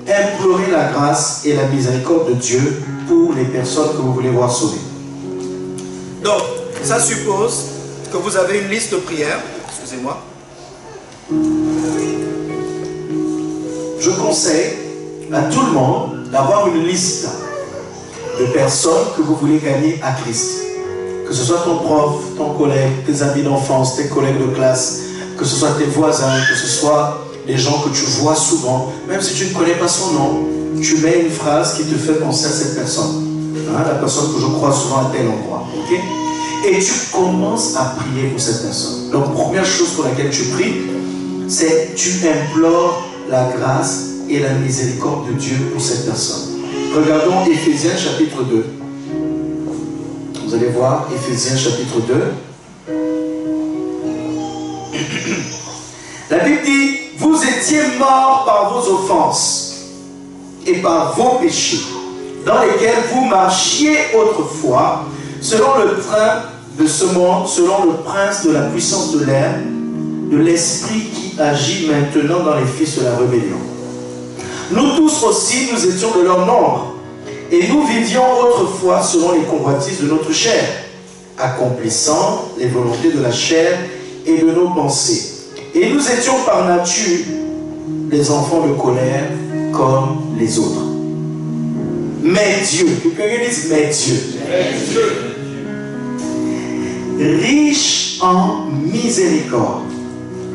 implorer la grâce et la miséricorde de Dieu pour les personnes que vous voulez voir sauvées. Donc, ça suppose que vous avez une liste de prières. Excusez-moi. Je conseille à tout le monde d'avoir une liste de personnes que vous voulez gagner à Christ. Que ce soit ton prof, ton collègue, tes amis d'enfance, tes collègues de classe, que ce soit tes voisins, que ce soit les gens que tu vois souvent, même si tu ne connais pas son nom, tu mets une phrase qui te fait penser à cette personne. Hein, la personne que je crois souvent à tel endroit. Okay? Et tu commences à prier pour cette personne. Donc, première chose pour laquelle tu pries, c'est tu implores la grâce et la miséricorde de Dieu pour cette personne. Regardons Éphésiens chapitre 2. Vous allez voir Éphésiens chapitre 2. La Bible dit, vous étiez morts par vos offenses et par vos péchés, dans lesquels vous marchiez autrefois, selon le train de ce monde, selon le prince de la puissance de l'air, de l'esprit qui agit maintenant dans les fils de la rébellion. Nous tous aussi, nous étions de leur nombre, et nous vivions autrefois selon les convoitises de notre chair, accomplissant les volontés de la chair et de nos pensées. Et nous étions par nature des enfants de colère comme les autres. Mais Dieu, que quelqu'un dise mais Dieu, riche en miséricorde,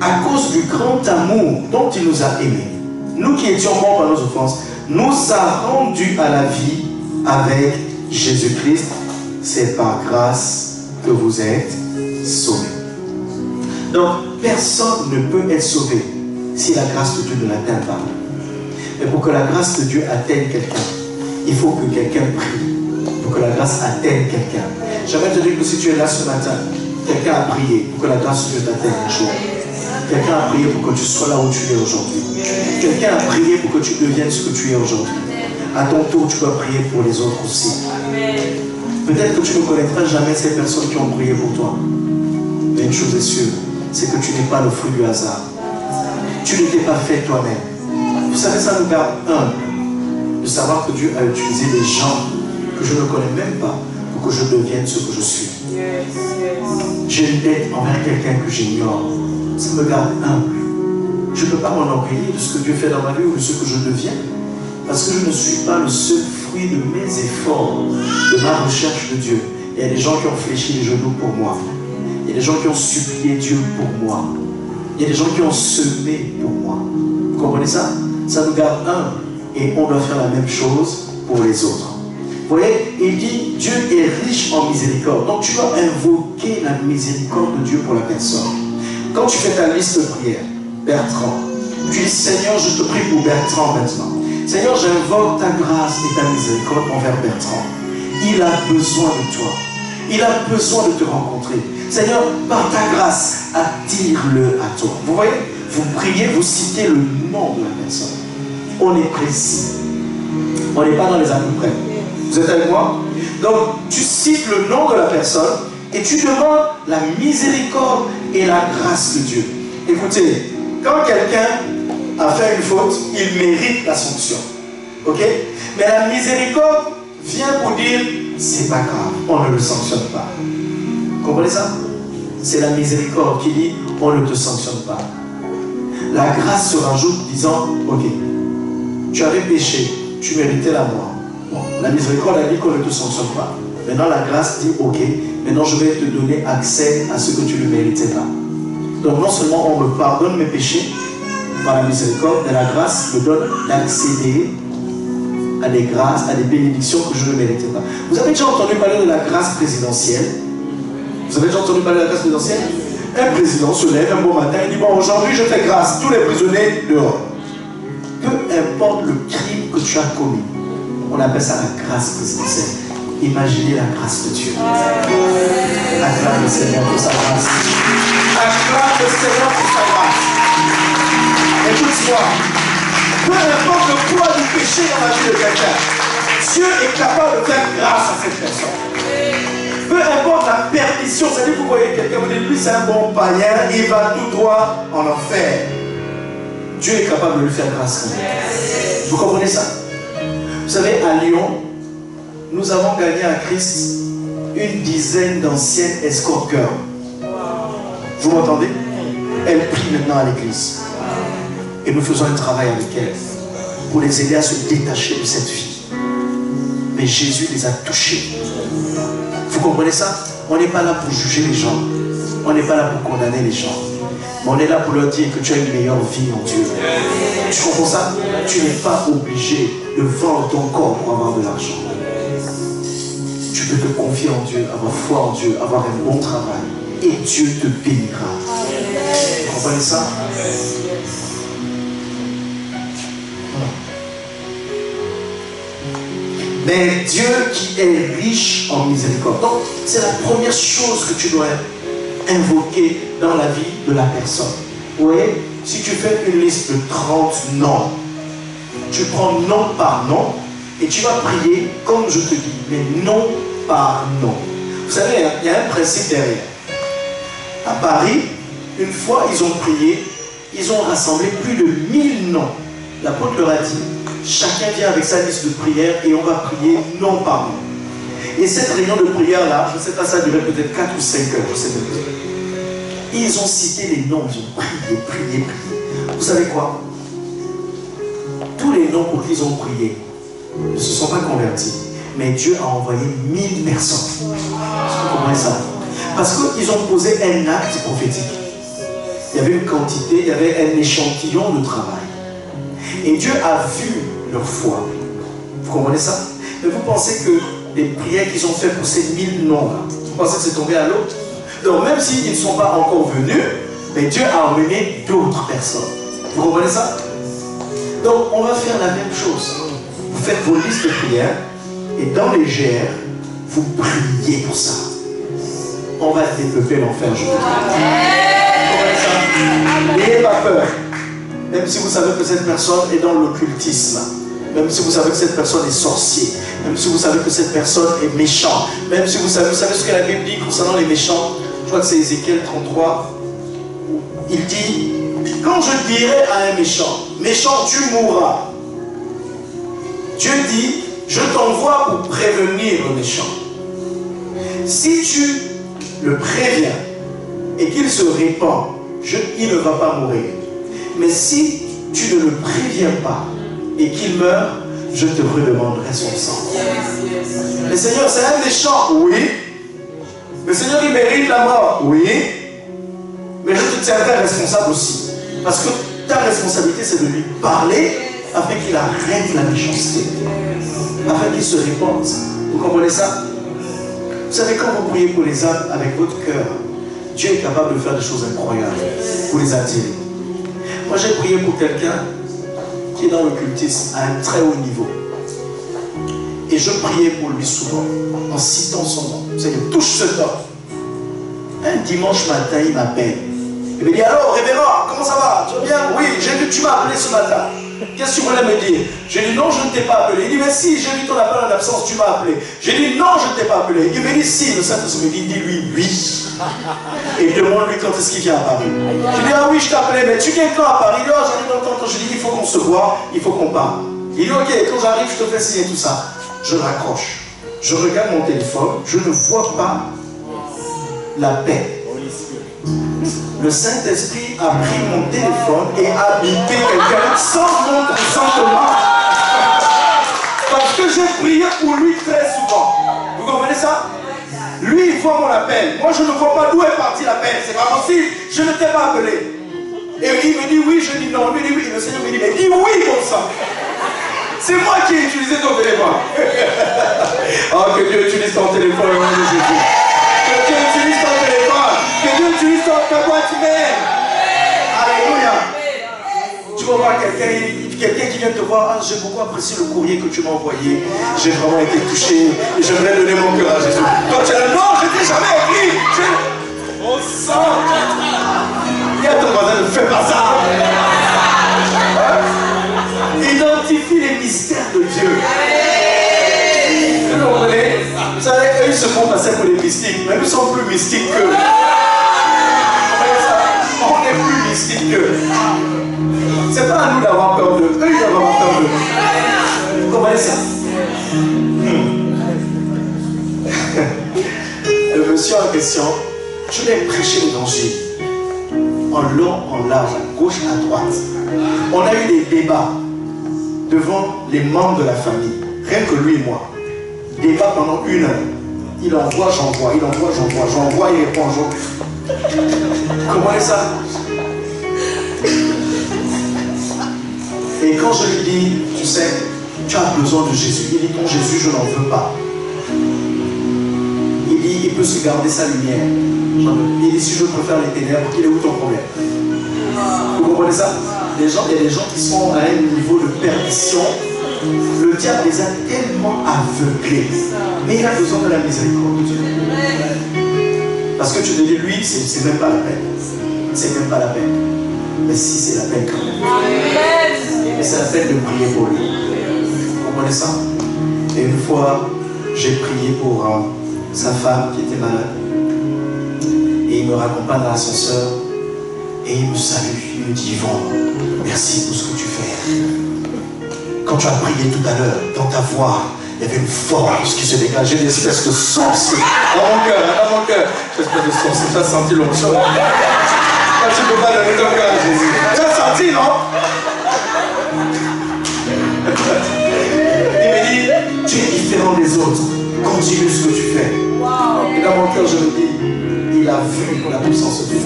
à cause du grand amour dont il nous a aimés, nous qui étions morts par nos offenses, nous a rendus à la vie avec Jésus-Christ. C'est par grâce que vous êtes sauvés. Donc, personne ne peut être sauvé si la grâce de Dieu ne l'atteint pas. Mais pour que la grâce de Dieu atteigne quelqu'un, il faut que quelqu'un prie. Pour que la grâce atteigne quelqu'un. J'aimerais te dire que si tu es là ce matin, quelqu'un a prié pour que la grâce de Dieu t'atteigne un jour. Quelqu'un a prié pour que tu sois là où tu es aujourd'hui. Quelqu'un a prié pour que tu deviennes ce que tu es aujourd'hui. À ton tour, tu dois prier pour les autres aussi. Peut-être que tu ne connaîtras jamais ces personnes qui ont prié pour toi. Mais une chose est sûre, c'est que tu n'es pas le fruit du hasard. Tu ne t'es pas fait toi-même. Vous savez, ça nous garde humble de savoir que Dieu a utilisé des gens que je ne connais même pas pour que je devienne ce que je suis. J'ai une dette envers quelqu'un que j'ignore. Ça me garde humble. Je ne peux pas m'enorgueillir de ce que Dieu fait dans ma vie ou de ce que je deviens. Parce que je ne suis pas le seul fruit de mes efforts, de ma recherche de Dieu. Il y a des gens qui ont fléchi les genoux pour moi. Il y a des gens qui ont supplié Dieu pour moi. Il y a des gens qui ont semé pour moi. Vous comprenez ça? Ça nous garde humble. Et on doit faire la même chose pour les autres. Vous voyez, il dit, Dieu est riche en miséricorde. Donc tu dois invoquer la miséricorde de Dieu pour la personne. Quand tu fais ta liste de prières, Bertrand, tu dis, Seigneur, je te prie pour Bertrand maintenant. Seigneur, j'invoque ta grâce et ta miséricorde envers Bertrand. Il a besoin de toi. Il a besoin de te rencontrer. Seigneur, par ta grâce, attire-le à toi. Vous voyez, vous priez, vous citez le nom de la personne. On est précis. On n'est pas dans les à peu près. Vous êtes avec moi? Donc, tu cites le nom de la personne et tu demandes la miséricorde et la grâce de Dieu. Écoutez, quand quelqu'un a fait une faute, il mérite la sanction. Ok? Mais la miséricorde vient pour dire, c'est pas grave, on ne le sanctionne pas. Vous comprenez ça? C'est la miséricorde qui dit, on ne te sanctionne pas. La grâce se rajoute disant, ok, tu avais péché, tu méritais la mort. Bon, la miséricorde a dit qu'on ne te sanctionne pas. Maintenant la grâce dit, ok, maintenant je vais te donner accès à ce que tu ne méritais pas. Donc non seulement on me pardonne mes péchés par la miséricorde, mais la grâce me donne d'accéder à des grâces, à des bénédictions que je ne méritais pas. Vous avez déjà entendu parler de la grâce présidentielle? Vous avez déjà entendu parler de la grâce présidentielle? Un président se lève un beau matin et dit, bon, aujourd'hui je fais grâce, tous les prisonniers dehors. Peu importe le crime que tu as commis, on appelle ça la grâce présidentielle. Imaginez la grâce de Dieu. Acclame le Seigneur pour sa grâce. Acclame le Seigneur pour sa grâce. Écoute-moi. Peu importe le poids du péché dans la vie de quelqu'un, Dieu est capable de faire grâce à cette personne. Peu importe la perdition, c'est-à-dire que vous voyez quelqu'un, vous dites, lui c'est un bon païen, il va tout droit en enfer. Dieu est capable de lui faire grâce. Vous comprenez ça? Vous savez, à Lyon, nous avons gagné à Christ une dizaine d'anciennes escort girls. Vous m'entendez? Elles prient maintenant à l'église. Et nous faisons un travail avec elles pour les aider à se détacher de cette vie. Mais Jésus les a touchés. Vous comprenez ça? On n'est pas là pour juger les gens. On n'est pas là pour condamner les gens. Mais on est là pour leur dire que tu as une meilleure vie en Dieu. Tu comprends ça? Tu n'es pas obligé de vendre ton corps pour avoir de l'argent. Tu peux te confier en Dieu, avoir foi en Dieu, avoir un bon travail. Et Dieu te bénira. Vous comprenez ça? Mais Dieu qui est riche en miséricorde. Donc, c'est la première chose que tu dois invoquer dans la vie de la personne. Vous voyez, si tu fais une liste de 30 noms, tu prends nom par nom et tu vas prier comme je te dis, mais nom par nom. Vous savez, il y a un principe derrière. À Paris, une fois ils ont prié, ils ont rassemblé plus de 1000 noms. L'apôtre leur a dit, chacun vient avec sa liste de prières et on va prier nom par nom. Et cette réunion de prière-là, je ne sais pas, ça a duré peut-être 4 ou 5 heures, je sais même pas. Ils ont cité les noms, ils ont prié. Vous savez quoi? Tous les noms pour qui ils ont prié ne se sont pas convertis. Mais Dieu a envoyé 1000 personnes. Vous comprenez ça? Parce qu'ils ont posé un acte prophétique. Il y avait une quantité, il y avait un échantillon de travail. Et Dieu a vu leur foi. Vous comprenez ça? Mais vous pensez que les prières qu'ils ont faites pour ces 1000 noms-là, vous pensez que c'est tombé à l'eau? Donc même s'ils ne sont pas encore venus, mais Dieu a emmené d'autres personnes. Vous comprenez ça? Donc on va faire la même chose. Vous faites vos listes de prières et dans les GR, vous priez pour ça. On va développer l'enfer, je vous dis. Vous comprenez ça? N'ayez pas peur. Même si vous savez que cette personne est dans l'occultisme, même si vous savez que cette personne est sorcier, même si vous savez que cette personne est méchant, même si vous savez ce que la Bible dit concernant les méchants. Je crois que c'est Ézéchiel 33. Il dit, quand je dirai à un méchant, méchant tu mourras. Dieu dit, je t'envoie pour prévenir le méchant. Si tu le préviens et qu'il se répand, il ne va pas mourir. Mais si tu ne le préviens pas et qu'il meurt, je te redemanderai son sang. Le Seigneur, c'est un méchant, oui. Le Seigneur, il mérite la mort, oui. Mais je te tiendrai responsable aussi. Parce que ta responsabilité, c'est de lui parler afin qu'il arrête la méchanceté. Afin qu'il se répande. Vous comprenez ça? Vous savez, quand vous priez pour les âmes avec votre cœur, Dieu est capable de faire des choses incroyables pour les attirer. Moi, j'ai prié pour quelqu'un qui est dans l'occultisme à un très haut niveau. Et je priais pour lui souvent, en citant son nom. Seigneur, touche cet homme. un dimanche matin, il m'appelle. Il me dit, alors, révérend, comment ça va? Tu vas bien? Oui, j'ai vu que tu m'as appelé ce matin. Qu'est-ce que tu voulais me dire? J'ai dit, non, je ne t'ai pas appelé. Il dit, mais si, j'ai vu ton appel en absence, tu m'as appelé. J'ai dit, non, je ne t'ai pas appelé. Il me dit, si, le Saint-Esprit me dit, dis-lui oui. Et demande-lui quand est-ce qu'il vient à Paris. J'ai dit, ah oui, je t'appelais, mais tu viens quand à Paris? Il dit, oh, j'arrive dans le temps. Je dis, il faut qu'on se voit, il faut qu'on parle. Il dit, ok, quand j'arrive, je te fais signer tout ça. Je raccroche. Je regarde mon téléphone, je ne vois pas la paix. Le Saint-Esprit a pris mon téléphone et a bipé quelqu'un sans mon consentement. Parce que j'ai prié pour lui très souvent. Vous comprenez ça? Lui, il voit mon appel. Moi, je ne vois pas d'où est parti l'appel. C'est pas possible. Je ne t'ai pas appelé. Et il me dit oui, je dis non. Lui dit oui. Le Seigneur me dit, mais dis oui comme ça. C'est moi qui ai utilisé ton téléphone. Oh, que Dieu utilise ton téléphone au nom de Jésus. Que Dieu utilise ton téléphone. Que Dieu utilise ta boîte mail. Alléluia. Tu vas voir quelqu'un qui vient te voir. Ah, j'ai beaucoup apprécié le courrier que tu m'as envoyé. J'ai vraiment été touché. Et j'aimerais donner mon cœur à Jésus. Toi, tu es là, non, je ne t'ai jamais écrit. Au sang. Il y a ton voisin, ne fais pas ça. Identifie les mystères de Dieu. Vous comprenez? Vous savez, eux, ils se font passer pour des mystiques, mais nous sommes plus mystiques qu'eux. On est plus mystiques qu'eux. C'est pas à nous d'avoir peur d'eux, eux, ils doivent avoir peur d'eux. Vous comprenez ça? Le monsieur en question, je l'ai prêché l'évangile en long, en large, à gauche, à droite. On a eu des débats devant les membres de la famille, rien que lui et moi. Débat pendant 1 heure. Il envoie, j'envoie, il envoie, j'envoie, j'envoie, il répond, j'envoie. Comment est ça? Et quand je lui dis, tu sais, tu as besoin de Jésus, il dit, ton Jésus, je n'en veux pas. Il dit, il peut se garder sa lumière. Il dit, si je préfère les ténèbres, il est où ton problème? Vous comprenez ça? Il y a des gens qui sont à un niveau de perdition. Le diable les a tellement aveuglés. Mais il a besoin de la miséricorde de Dieu. Parce que tu te dis, lui, c'est même pas la peine. C'est même pas la peine. Mais si, c'est la peine quand même. Et c'est la peine de prier pour lui. Vous comprenez ça? Et une fois, j'ai prié pour sa femme qui était malade. Et il me raccompagne dans l'ascenseur. Et il me salue. Il me dit, Yvon, merci pour ce que tu fais. Quand tu as prié tout à l'heure, dans ta voix, il y avait une force qui se dégageait, une espèce de source dans mon cœur, dans mon cœur. Une espèce de source, tu as senti l'autre chose. Tu ne peux pas donner ton cœur à Jésus. Tu as senti, non? Il me dit, tu es différent des autres. Continue ce que tu fais. Et dans mon cœur, je me dis, il a vu la puissance de Dieu.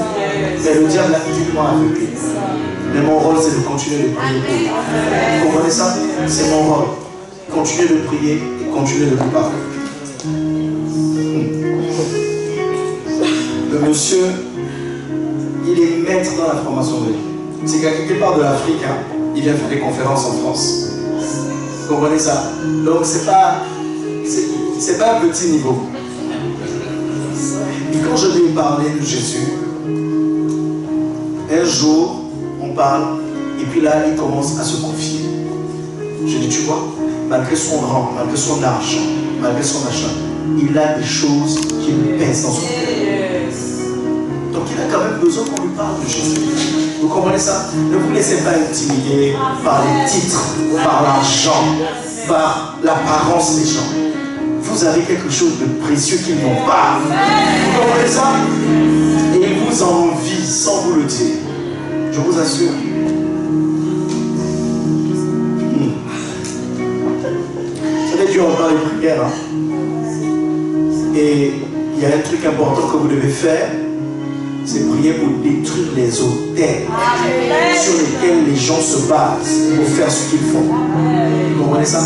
Mais le diable l'a tellement aveuglé. Mais mon rôle, c'est de continuer de prier pour lui. Vous comprenez ça? C'est mon rôle. Continuer de prier et continuer de lui parler. Le monsieur, il est maître dans la formation de vie. C'est qu'à quelque part de l'Afrique, hein, il vient faire des conférences en France. Vous comprenez ça? Donc, c'est pas un petit niveau. Et quand je lui ai parlé de Jésus, un jour, on parle, et puis là, il commence à se confier. Je dis, tu vois, malgré son rang, malgré son argent, malgré son achat, il a des choses qui lui pèsent dans son cœur. Donc il a quand même besoin qu'on lui parle de Jésus. Vous comprenez ça? Ne vous laissez pas intimider par les titres, par l'argent, par l'apparence des gens. Vous avez quelque chose de précieux qu'ils n'ont pas. Vous comprenez ça? Et ils vous envient sans vous le dire. Je vous assure. Vous savez, Dieu en parle de prière. Hein? Et il y a un truc important que vous devez faire. C'est prier pour détruire les autels sur lesquels les gens se basent pour faire ce qu'ils font. Vous comprenez ça?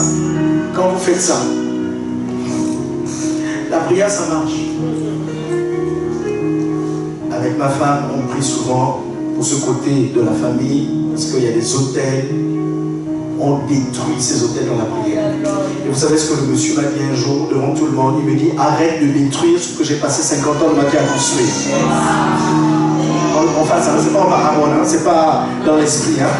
Quand vous faites ça, la prière, ça marche. Avec ma femme, on prie souvent pour ce côté de la famille, parce qu'il y a des autels. On détruit ces autels dans la prière. Et vous savez ce que le monsieur m'a dit un jour devant tout le monde? Il me dit, arrête de détruire ce que j'ai passé 50 ans de ma vie à construire. En face, hein, c'est pas en parabole, hein, c'est pas dans l'esprit, hein,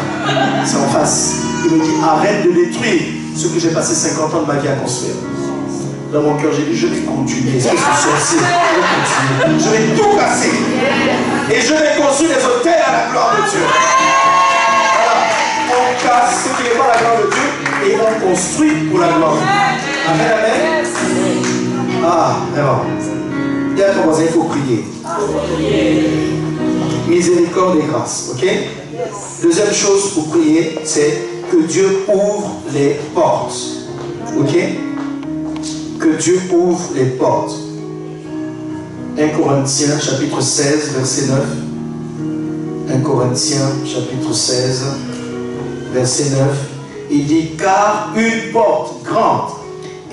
c'est en face. Il me dit, arrête de détruire ce que j'ai passé 50 ans de ma vie à construire. Dans mon cœur, j'ai dit, je vais continuer. Est-ce que je suis sorcier? Je vais continuer. Je vais tout casser. Et je vais construire des hôtels à la gloire de Dieu. Voilà. On casse ce qui n'est pas la gloire de Dieu et on construit pour la gloire de Dieu. Amen, amen. Ah, vraiment. Dis à ton voisin, il faut prier. Miséricorde et grâce, ok? Deuxième chose pour prier, c'est que Dieu ouvre les portes, ok? Que Dieu ouvre les portes. 1 Corinthiens chapitre 16 verset 9. 1 Corinthiens chapitre 16 verset 9. Il dit, car une porte grande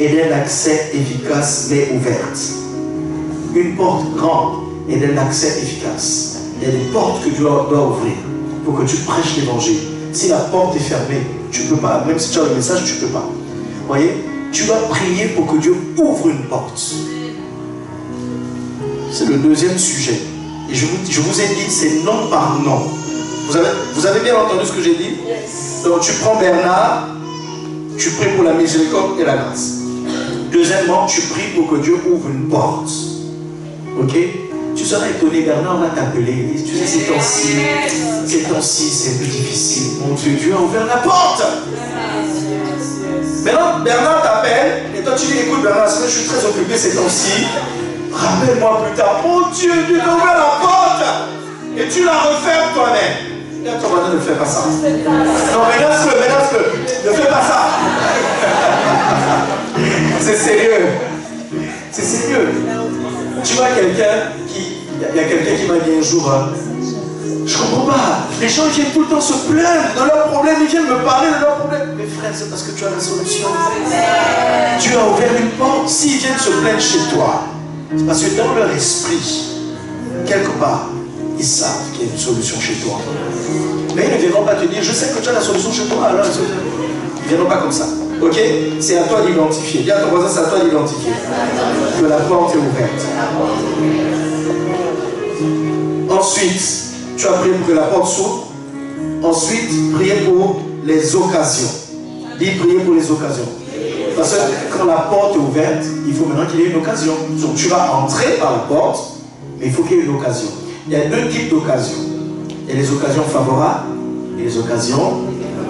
et d'un accès efficace m'est ouverte. Une porte grande et d'un accès efficace. Il y a des portes que Dieu doit ouvrir pour que tu prêches l'évangile. Si la porte est fermée, tu ne peux pas. Même si tu as le message, tu ne peux pas. Vous voyez? Tu dois prier pour que Dieu ouvre une porte. C'est le deuxième sujet. Et je vous ai dit, c'est non par non. Vous avez bien entendu ce que j'ai dit? Donc tu prends Bernard, tu pries pour la miséricorde et la grâce. Deuxièmement, tu pries pour que Dieu ouvre une porte. Ok? Tu seras étonné, Bernard va t'appeler. Tu sais, ces temps-ci, c'est un peu difficile. Mon Dieu, Dieu a ouvert la porte. Maintenant, Bernard t'appelle, et toi tu dis, écoute Bernard, je suis très occupé ces temps-ci. Rappelle-moi plus tard. Mon Dieu, Dieu t'a ouvert la porte. Et tu la refermes toi-même. Et ton voisin, ne fais pas ça. Non, menace-le, ne fais pas ça. C'est sérieux. C'est sérieux. Tu vois quelqu'un il y a quelqu'un qui m'a dit un jour, je comprends pas, les gens viennent tout le temps se plaindre de leurs problèmes, ils viennent me parler de leurs problèmes. Mais frère, c'est parce que tu as la solution. Dieu a ouvert une porte. S'ils viennent se plaindre chez toi, c'est parce que dans leur esprit, quelque part, ils savent qu'il y a une solution chez toi. Mais ils ne viendront pas te dire, je sais que tu as la solution chez toi, alors ils ne viendront pas comme ça. Ok? C'est à toi d'identifier. Dis à ton voisin, c'est à toi d'identifier que la porte est ouverte. Ensuite, tu as prié pour que la porte s'ouvre. Ensuite, prier pour les occasions. Dis prier pour les occasions. Parce que quand la porte est ouverte, il faut maintenant qu'il y ait une occasion. Donc tu vas entrer par la porte, mais il faut qu'il y ait une occasion. Il y a deux types d'occasions. Il y a les occasions favorables et les occasions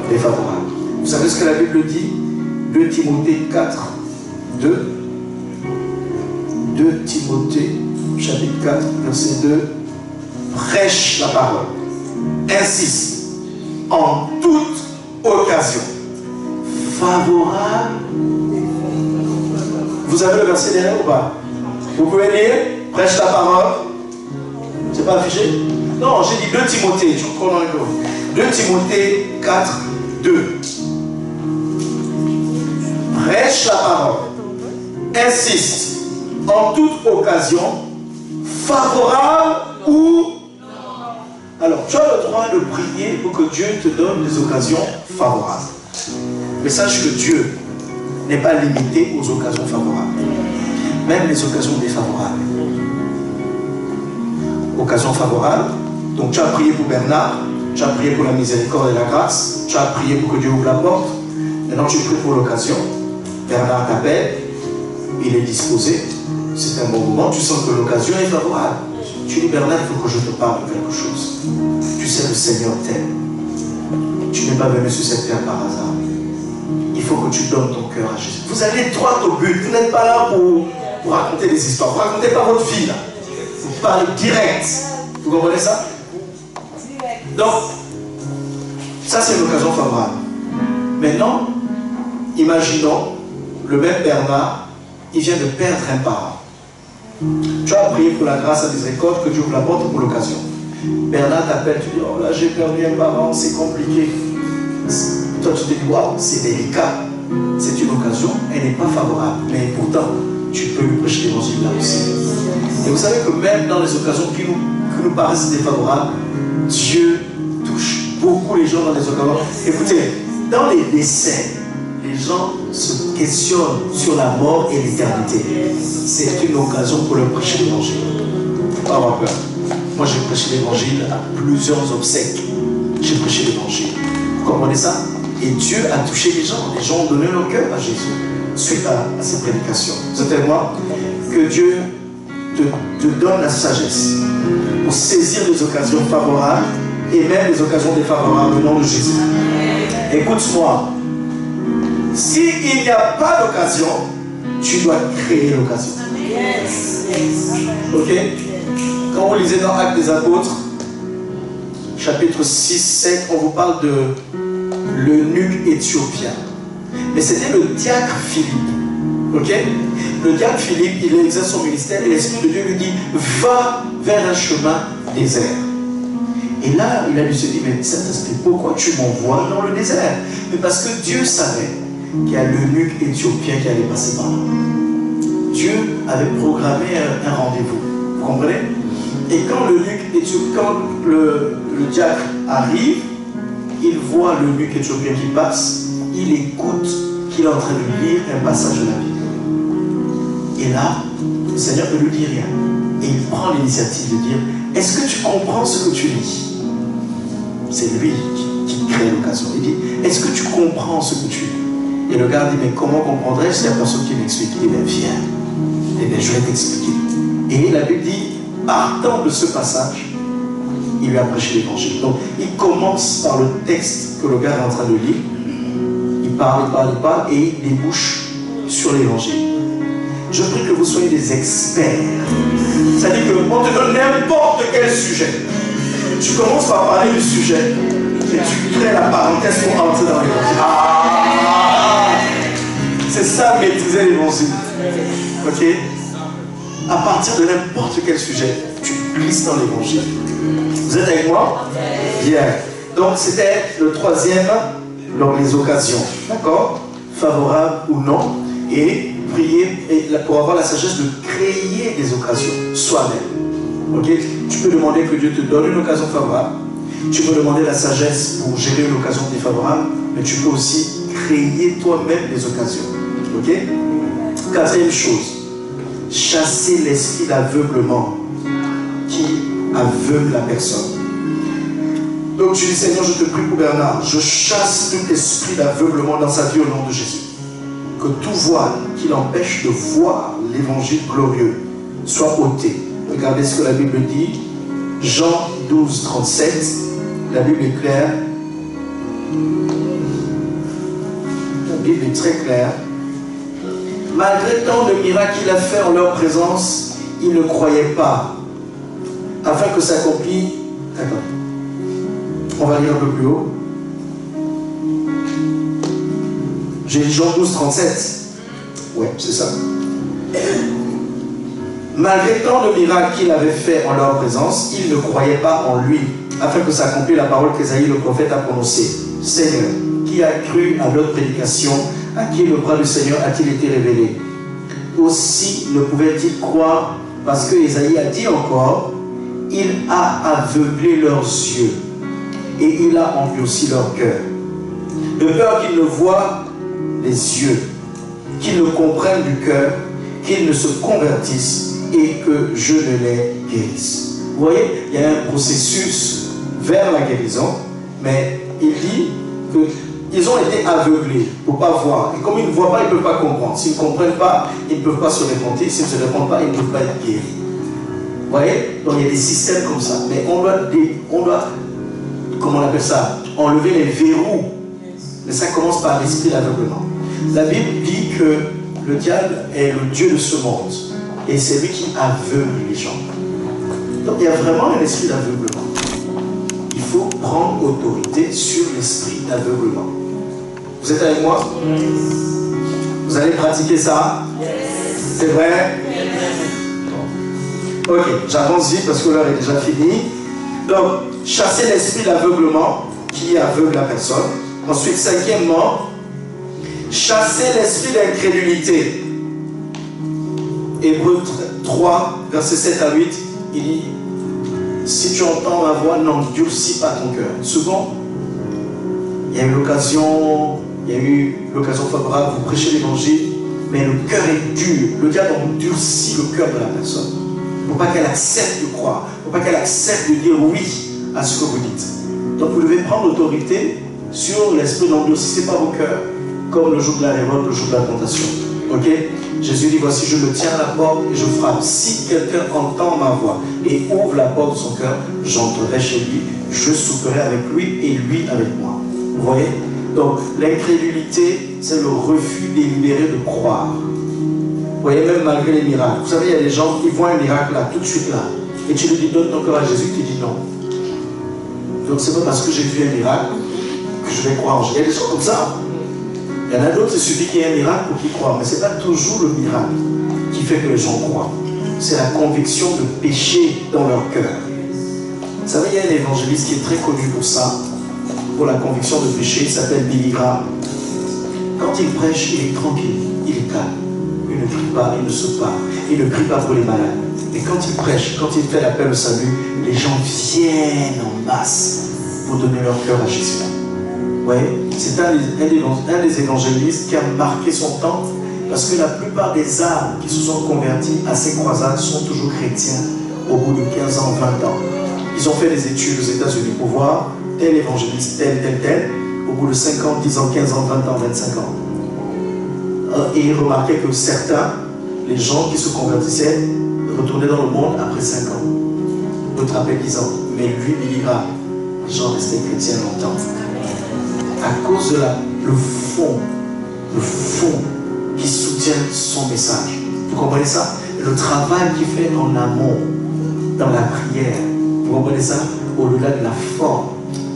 défavorables. Vous savez ce que la Bible dit? 2 Timothée 4, 2. 2 Timothée, chapitre 4, verset 2. Prêche la parole. Insiste en toute occasion. Favorable. Vous avez le verset derrière ou pas? Vous pouvez lire? Prêche la parole. C'est pas affiché? Non, j'ai dit 2 Timothée. Je crois dans le 2 Timothée 4, 2. Prêche la parole. Insiste en toute occasion, favorable ou... Alors, tu as le droit de prier pour que Dieu te donne des occasions favorables. Mais sache que Dieu n'est pas limité aux occasions favorables. Même les occasions défavorables. Occasion favorable. Donc tu as prié pour Bernard, tu as prié pour la miséricorde et la grâce, tu as prié pour que Dieu ouvre la porte. Maintenant tu pries pour l'occasion. Bernard t'appelle, il est disposé, c'est un bon moment, tu sens que l'occasion est favorable. Tu dis Bernard, il faut que je te parle de quelque chose. Tu sais, le Seigneur t'aime. Tu n'es pas venu sur cette terre par hasard. Il faut que tu donnes ton cœur à Jésus. Vous allez droit au but. Vous n'êtes pas là pour raconter des histoires. Vous ne racontez pas votre vie là. Vous parlez direct. Vous comprenez ça? Donc, ça c'est une occasion favorable. Maintenant, imaginons le même Bernard, il vient de perdre un parent. Tu as prié pour la grâce à miséricorde, que Dieu ouvre la porte pour l'occasion. Bernard t'appelle, tu dis, oh là j'ai perdu un parent, c'est compliqué. Toi tu te dis, waouh, c'est délicat. C'est une occasion, elle n'est pas favorable. Mais pourtant, tu peux lui prêcher l'évangile là aussi. Et vous savez que même dans les occasions qui nous paraissent défavorables, Dieu touche beaucoup les gens dans les occasions. Écoutez, dans les décès les gens se questionnent sur la mort et l'éternité, c'est une occasion pour leur prêcher l'évangile. Pas avoir peur. Moi, j'ai prêché l'évangile à plusieurs obsèques. J'ai prêché l'évangile. Vous comprenez ça? Et Dieu a touché les gens ont donné leur cœur à Jésus suite à ces prédications. Vous êtes avec moi? Que Dieu te donne la sagesse pour saisir les occasions favorables et même les occasions défavorables au nom de Jésus. Écoute-moi, s'il n'y a pas d'occasion, tu dois créer l'occasion. Ok? Quand vous lisez dans Actes des Apôtres, chapitre 6, 7, on vous parle de l'eunuque éthiopien. Mais c'était le diacre Philippe. Ok? Le diacre Philippe, il exerce son ministère et l'Esprit de Dieu lui dit, va vers un chemin désert. Et là, il a dû se dire, mais Saint-Esprit, pourquoi tu m'envoies dans le désert? Mais parce que Dieu savait qu'il y a l'eunuque éthiopien qui allait passer par là. Dieu avait programmé un rendez-vous. Vous comprenez? Et quand l'eunuque éthiopien, quand le diacre arrive, il voit l'eunuque éthiopien qui passe, il écoute qu'il est en train de lire un passage de la Bible. Et là, le Seigneur ne lui dit rien. Et il prend l'initiative de dire, est-ce que tu comprends ce que tu lis? C'est lui qui crée l'occasion. Il dit, est-ce que tu comprends ce que tu lis? Et le gars dit, mais comment comprendrais-je? C'est la personne qui m'explique. Il dit, bien viens. Et bien je vais t'expliquer. Et la Bible dit, partant de ce passage, il lui a prêché l'évangile. Donc, il commence par le texte que le gars est en train de lire. Il parle, et il débouche sur l'évangile. Je prie que vous soyez des experts. C'est-à-dire qu'on te donne n'importe quel sujet. Tu commences par parler du sujet et tu crées la parenthèse pour entrer dans l'évangile. C'est ça, maîtriser l'évangile. Ok? À partir de n'importe quel sujet, tu glisses dans l'évangile. Vous êtes avec moi? Bien. Donc c'était le troisième dans les occasions. D'accord? Favorable ou non. Et prier pour avoir la sagesse de créer des occasions soi-même. Ok? Tu peux demander que Dieu te donne une occasion favorable. Tu peux demander la sagesse pour gérer une occasion défavorable. Mais tu peux aussi créer toi-même des occasions. Ok? Quatrième chose, chasser l'esprit d'aveuglement qui aveugle la personne. Donc tu dis, Seigneur, je te prie pour Bernard, je chasse tout esprit d'aveuglement dans sa vie au nom de Jésus. Que tout voile qui l'empêche de voir l'évangile glorieux soit ôté. Regardez ce que la Bible dit. Jean 12, 37. La Bible est claire. La Bible est très claire. Malgré tant de miracles qu'il a fait en leur présence, ils ne croyaient pas. Afin que s'accomplisse. D'accord. On va lire un peu plus haut. J'ai dit Jean 12, 37. Ouais, c'est ça. Malgré tant de miracles qu'il avait fait en leur présence, ils ne croyaient pas en lui, afin que s'accomplisse la parole qu'Ésaïe le prophète a prononcée. Seigneur, qui a cru à notre prédication, à qui le bras du Seigneur a-t-il été révélé? Aussi ne pouvait-il croire, parce que Ésaïe a dit encore, il a aveuglé leurs yeux, et il a endurci leur cœur, de peur qu'ils ne voient les yeux, qu'ils ne comprennent du cœur, qu'ils ne se convertissent et que je ne les guérisse. Vous voyez, il y a un processus vers la guérison, mais il dit qu'ils ont été aveuglés pour ne pas voir. Et comme ils ne voient pas, ils ne peuvent pas comprendre. S'ils ne comprennent pas, ils ne peuvent pas se repentir. S'ils ne se répondent pas, ils ne peuvent pas être guéris. Vous voyez? Donc il y a des systèmes comme ça. Mais on doit comment on appelle ça? Enlever les verrous. Mais ça commence par l'esprit d'aveuglement. La Bible dit que le diable est le dieu de ce monde. Et c'est lui qui aveugle les gens. Donc il y a vraiment un esprit d'aveuglement. Il faut prendre autorité sur l'esprit d'aveuglement. Vous êtes avec moi? Vous allez pratiquer ça? C'est vrai? Ok, j'avance vite parce que l'heure est déjà finie. Donc, chasser l'esprit d'aveuglement qui aveugle la personne. Ensuite, cinquièmement, chasser l'esprit d'incrédulité. Hébreux 3, versets 7 à 8, il dit, si tu entends ma voix, n'endurcis pas ton cœur. Souvent, il y a eu l'occasion il y a eu l'occasion favorable, vous prêchez l'évangile, mais le cœur est dur. Le diable endurcit le cœur de la personne. Pour pas qu'elle accepte de croire, pour pas qu'elle accepte de dire oui à ce que vous dites. Donc vous devez prendre l'autorité sur l'esprit, n'endurcissez pas vos cœurs, comme le jour de la révolte, le jour de la tentation. Ok? Jésus dit, voici je me tiens à la porte et je frappe. Si quelqu'un entend ma voix et ouvre la porte de son cœur, j'entrerai chez lui, je souperai avec lui et lui avec moi. Vous voyez? Donc l'incrédulité, c'est le refus délibéré de croire. Vous voyez, même malgré les miracles. Vous savez, il y a des gens qui voient un miracle là, tout de suite là. Et tu lui dis, donne ton cœur à Jésus, tu dis non. Donc c'est pas parce que j'ai vu un miracle que je vais croire. Il y a des gens comme ça. Il y en a d'autres, il suffit qu'il y ait un miracle pour qu'ils croient. Mais ce n'est pas toujours le miracle qui fait que les gens croient. C'est la conviction de péché dans leur cœur. Vous savez, il y a un évangéliste qui est très connu pour ça, pour la conviction de péché. Il s'appelle Billy Graham. Quand il prêche, il est tranquille, il est calme. Il ne crie pas, il ne saute pas. Il ne crie pas pour les malades. Mais quand il prêche, quand il fait l'appel au salut, les gens viennent en masse pour donner leur cœur à Jésus. Oui, c'est un des évangélistes qui a marqué son temps, parce que la plupart des âmes qui se sont converties à ces croisades sont toujours chrétiens au bout de 15 ans, 20 ans. Ils ont fait des études aux États-Unis pour voir tel évangéliste, tel, au bout de 5 ans, 10 ans, 15 ans, 20 ans, 25 ans. Et ils remarquaient que certains, les gens qui se convertissaient, retournaient dans le monde après 5 ans, d'autres après 10 ans. Mais lui, il ira, les gens restaient chrétiens longtemps. À cause de le fond qui soutient son message. Vous comprenez ça? Le travail qu'il fait en amont, dans la prière. Vous comprenez ça? Au-delà de la forme.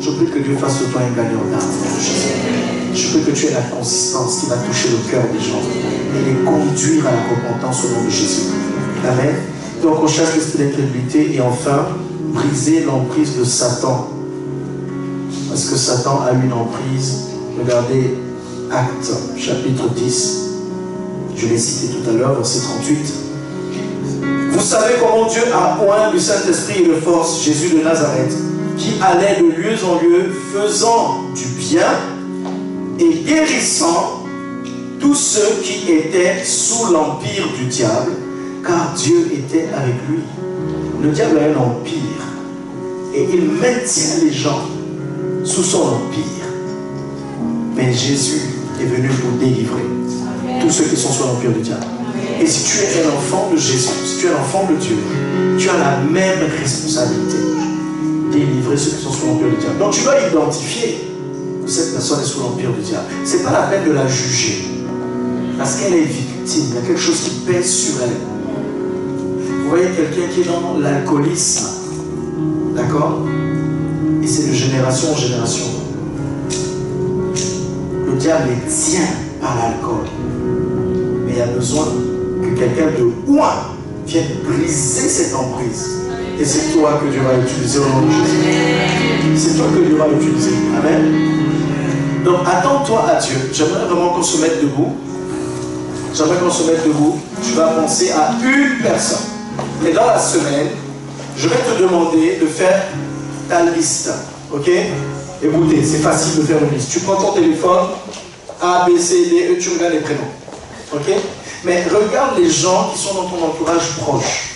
Je prie que Dieu fasse de toi un gagnant d'âme. Je prie que tu aies la consistance qui va toucher le cœur des gens et les conduire à la repentance au nom de Jésus. Amen. Donc on chasse l'esprit d'incrédulité et enfin, briser l'emprise de Satan. Parce que Satan a une emprise. Regardez Actes, chapitre 10. Je l'ai cité tout à l'heure, verset 38. Vous savez comment Dieu a oint du Saint-Esprit et de force Jésus de Nazareth, qui allait de lieu en lieu, faisant du bien et guérissant tous ceux qui étaient sous l'empire du diable, car Dieu était avec lui. Le diable a un empire et il maintient les gens sous son empire. Mais Jésus est venu pour délivrer tous ceux qui sont sous l'empire du diable. Et si tu es un enfant de Jésus, si tu es un enfant de Dieu, tu as la même responsabilité. Délivrer ceux qui sont sous l'empire du diable. Donc tu dois identifier que cette personne est sous l'empire du diable. Ce n'est pas la peine de la juger. Parce qu'elle est victime. Il y a quelque chose qui pèse sur elle. Vous voyez quelqu'un qui est dans l'alcoolisme. D'accord? Et c'est de génération en génération. Le diable les tient par l'alcool. Mais il y a besoin que quelqu'un de loin vienne briser cette emprise. Et c'est toi que Dieu va utiliser au nom de Jésus. C'est toi que Dieu va utiliser. Amen. Donc attends-toi à Dieu. J'aimerais vraiment qu'on se mette debout. J'aimerais qu'on se mette debout. Tu vas penser à une personne. Et dans la semaine, je vais te demander de faire ta liste. Ok? Écoutez, c'est facile de faire une liste. Tu prends ton téléphone, A, B, C, D, E, tu regardes les prénoms. Ok? Mais regarde les gens qui sont dans ton entourage proche.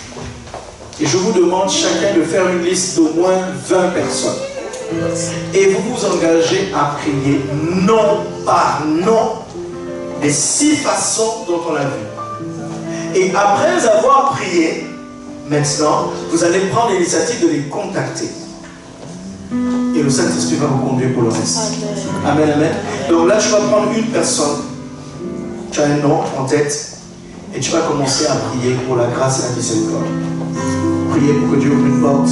Et je vous demande chacun de faire une liste d'au moins 20 personnes. Et vous vous engagez à prier nom par nom des 6 façons dont on l'a vu. Et après avoir prié, maintenant, vous allez prendre l'initiative de les contacter. Et le Saint-Esprit va vous conduire pour le reste. Amen, amen. Donc là, tu vas prendre une personne. Tu as un nom en tête. Et tu vas commencer à prier pour la grâce et la miséricorde. Priez pour que Dieu ouvre une porte.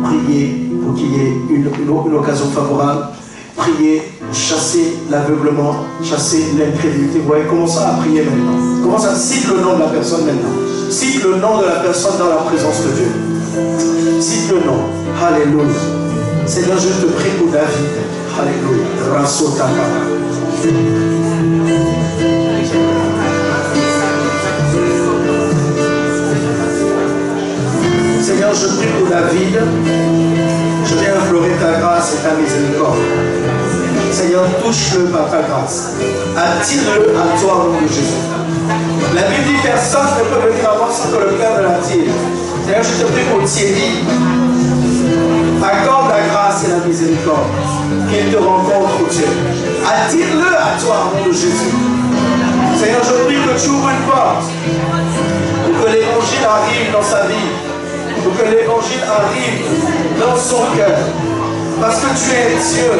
Priez pour qu'il y ait une occasion favorable. Priez pour chasser l'aveuglement, chasser l'incrédulité. Vous voyez, commencez à prier maintenant. Commence à citer le nom de la personne maintenant. Cite le nom de la personne dans la présence de Dieu. Cite le nom. Alléluia. Seigneur, je te prie pour David. Alléluia. Rasotaka. Seigneur, je prie pour David. Je viens implorer ta grâce et ta miséricorde. Seigneur, touche-le par ta grâce. Attire-le à toi au nom de Jésus. La Bible dit personne ne peut venir à moi sans que le Père ne l'attire. Seigneur, je te prie pour Thierry. Accorde la grâce et la miséricorde. Qu'il te rencontre, Dieu. Attire-le à toi au nom de Jésus. Seigneur, je prie que tu ouvres une porte pour que l'évangile arrive dans sa vie, pour que l'évangile arrive dans son cœur. Parce que tu es Dieu,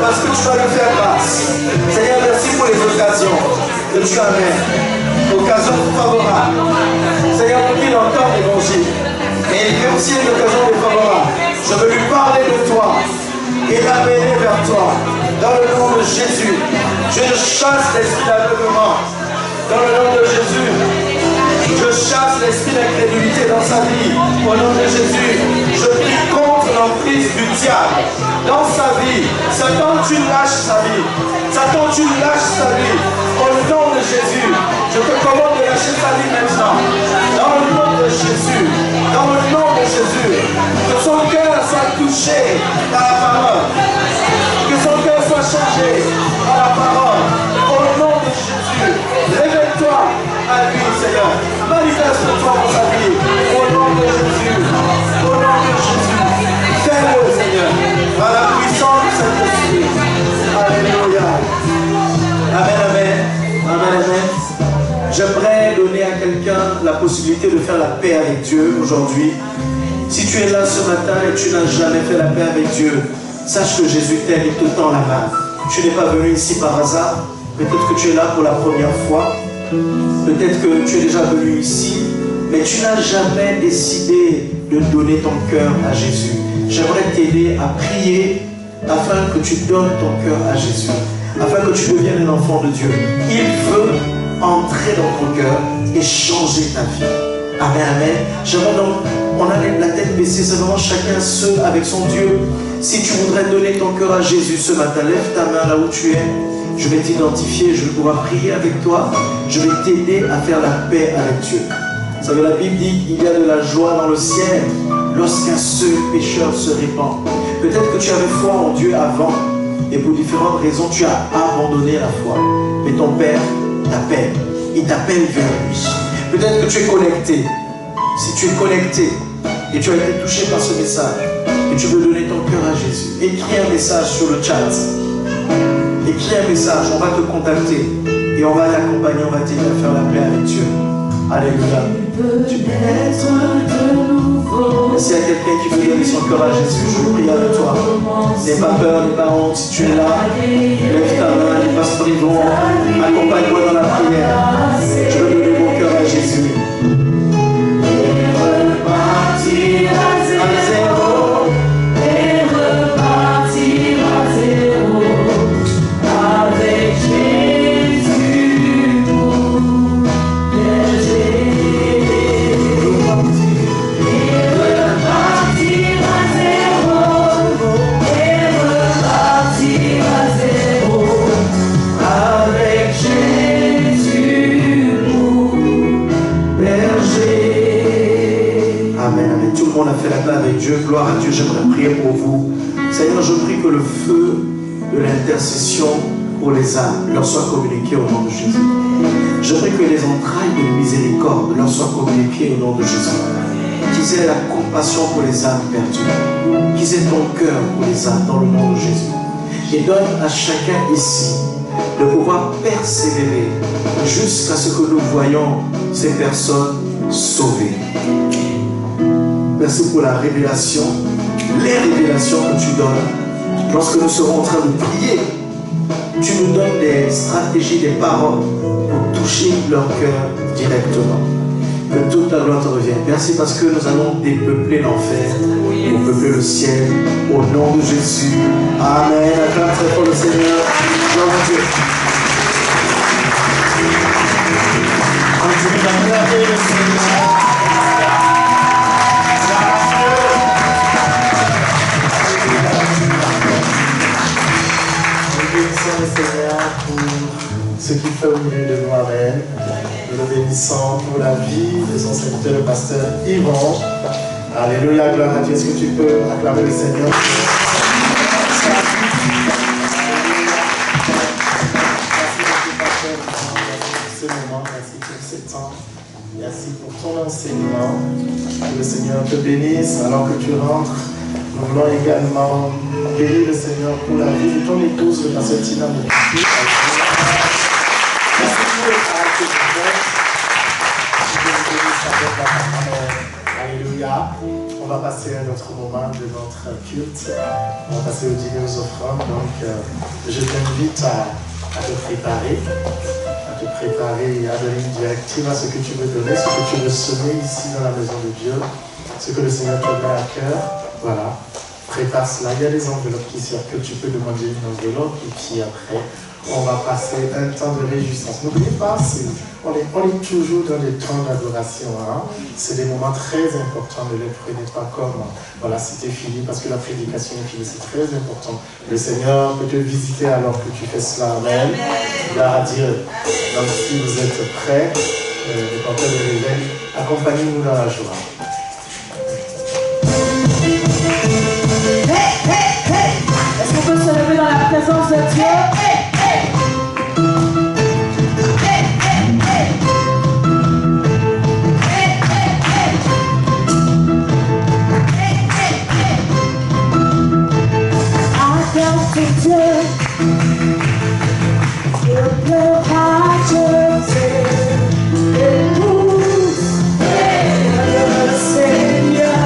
parce que tu vas lui faire grâce. Seigneur, merci pour les occasions que tu amènes. Occasions favorables. Seigneur, pour qu'il entende l'évangile. Et il fait aussi une occasion défavorable. Je veux lui parler de toi et l'amener vers toi. Dans le nom de Jésus, je chasse l'esprit d'aveuglement. Dans le nom de Jésus, je chasse l'esprit d'incrédulité dans sa vie. Au nom de Jésus, je prie contre l'emprise du diable dans sa vie. Satan, tu lâches sa vie. Satan, tu lâches sa vie. Au nom de Jésus, je te commande de lâcher sa vie maintenant. Dans le nom de Jésus, dans le nom de Jésus, que son cœur soit touché par la parole. Que son cœur soit changé par la parole. Au nom de Jésus, révèle-toi à lui, Seigneur. Manifeste-toi dans sa vie. Au nom de Jésus. Au nom de Jésus. Fais-le, Seigneur. Par la puissance de cet esprit. Alléluia. Amen, amen. Amen, amen. J'aimerais donner à quelqu'un la possibilité de faire la paix avec Dieu aujourd'hui. Si tu es là ce matin et tu n'as jamais fait la paix avec Dieu, sache que Jésus t'aime, il te tend la main. Tu n'es pas venu ici par hasard. Peut-être que tu es là pour la première fois. Peut-être que tu es déjà venu ici, mais tu n'as jamais décidé de donner ton cœur à Jésus. J'aimerais t'aider à prier afin que tu donnes ton cœur à Jésus, afin que tu deviennes un enfant de Dieu. Il veut entrer dans ton cœur et changer ta vie. Amen, amen. J'aimerais donc, on a la tête baissée, c'est vraiment chacun seul avec son Dieu. Si tu voudrais donner ton cœur à Jésus ce matin, lève ta main là où tu es. Je vais t'identifier, je vais pouvoir prier avec toi. Je vais t'aider à faire la paix avec Dieu. Vous savez, la Bible dit qu'il y a de la joie dans le ciel lorsqu'un seul pécheur se répand. Peut-être que tu avais foi en Dieu avant et pour différentes raisons, tu as abandonné la foi. Mais ton Père t'appelle. Il t'appelle vers lui. Peut-être que tu es connecté. Si tu es connecté et tu as été touché par ce message et tu veux donner ton cœur à Jésus, écris un message sur le chat. Écris un message, on va te contacter et on va t'accompagner, on va t'aider à faire la paix avec Dieu. Alléluia. S'il y a quelqu'un qui veut donner son cœur à Jésus, je prie avec toi. N'aie pas peur, n'aie pas honte. Si tu es là, lève ta main, les pasteurs vont. Accompagne-moi dans la prière. Je veux donner mon cœur à Jésus. Et repartir à zéro. Et repartir à zéro. Avec Jésus pour berger. Et repartir à zéro. Et repartir à zéro. Avec Jésus pour berger. Amen, amen. Tout le monde a fait la paix avec Dieu. Gloire à Dieu. J'aimerais prier pour vous. Seigneur, je prie que le feu de l'intercession pour les âmes leur soit communiqué au nom de Jésus. Je prie que les entrailles de miséricorde leur soient communiquées au nom de Jésus. Qu'ils aient la compassion pour les âmes perdues. Qu'ils aient ton cœur pour les âmes dans le nom de Jésus. Et donne à chacun ici de pouvoir persévérer jusqu'à ce que nous voyons ces personnes sauvées. Merci pour la révélation, les révélations que tu donnes. Lorsque nous serons en train de prier, tu nous donnes des stratégies, des paroles pour toucher leur cœur directement. Que toute la gloire te revienne. Merci parce que nous allons dépeupler l'enfer pour peupler le ciel. Au nom de Jésus. Amen. Acclame très fort le Seigneur. Gloire à Dieu. Continue d'acclamer le Seigneur. Bénissons le Seigneur pour ce qu'il fait au milieu de nous. Amen. Nous le bénissons pour la vie de son serviteur, le pasteur Yvon. Alléluia, gloire à Dieu. Est-ce que tu peux acclamer le Seigneur? Alléluia. Merci pour ton enseignement. Que le Seigneur te bénisse alors que tu rentres. Nous voulons également bénir le Seigneur pour la vie de ton épouse, le pasteur Tina Moukiki. Merci pour le travail que tu fais. Que Dieu bénisse avec la parole. Alléluia. On va passer à notre moment de notre culte. On va passer au dîner aux offrandes. Donc, je t'invite à te préparer. À donner une directive à ce que tu veux donner, ce que tu veux semer ici dans la maison de Dieu, ce que le Seigneur te met à cœur. Voilà, prépare cela. Il y a des enveloppes qui circulent, tu peux demander une enveloppe et puis après, on va passer un temps de réjouissance. N'oubliez pas, on est toujours dans des temps d'adoration. Hein? C'est des moments très importants, ne les prenez pas comme, voilà, c'était fini parce que la prédication est finie, c'est très important. Le Seigneur peut te visiter alors que tu fais cela. Amen. Gloire à Dieu. Donc si vous êtes prêts, le porteur de l'évêque, accompagnez-nous dans la joie. Hey, hey, hey! Est-ce qu'on peut se lever dans la présence de Dieu? Hey, hey! Hey, hey, hey! Hey, hey, hey! Hey, hey, hey! Acclame ton Dieu, le rageux, épouse, le Seigneur.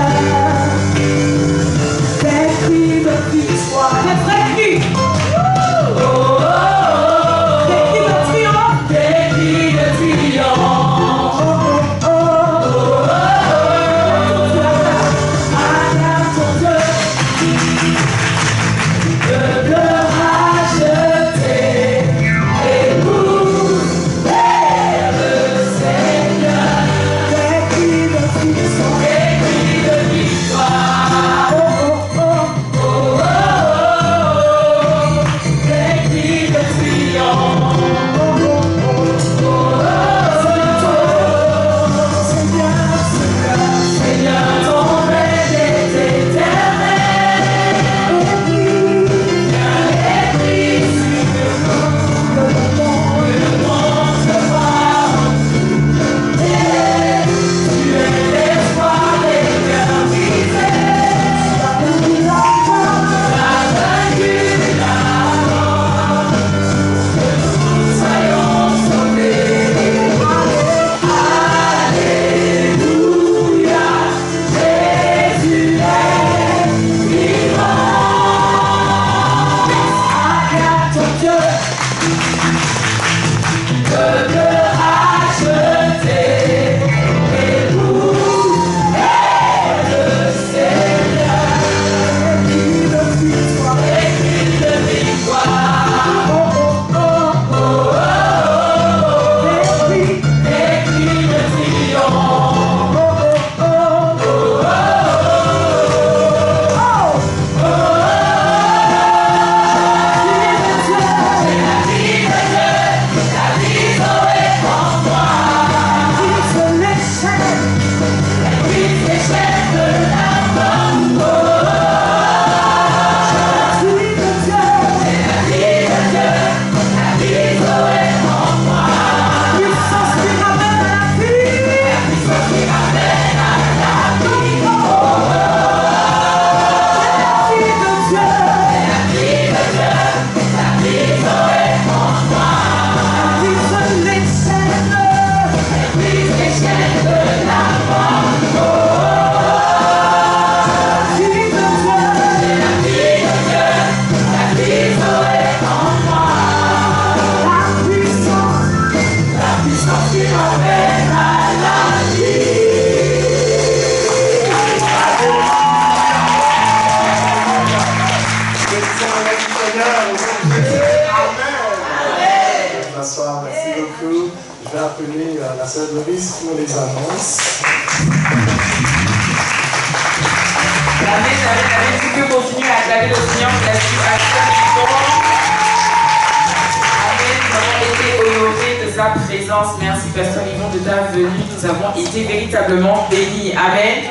Merci Pasteur Yvon de ta venue, nous avons été véritablement bénis. Amen.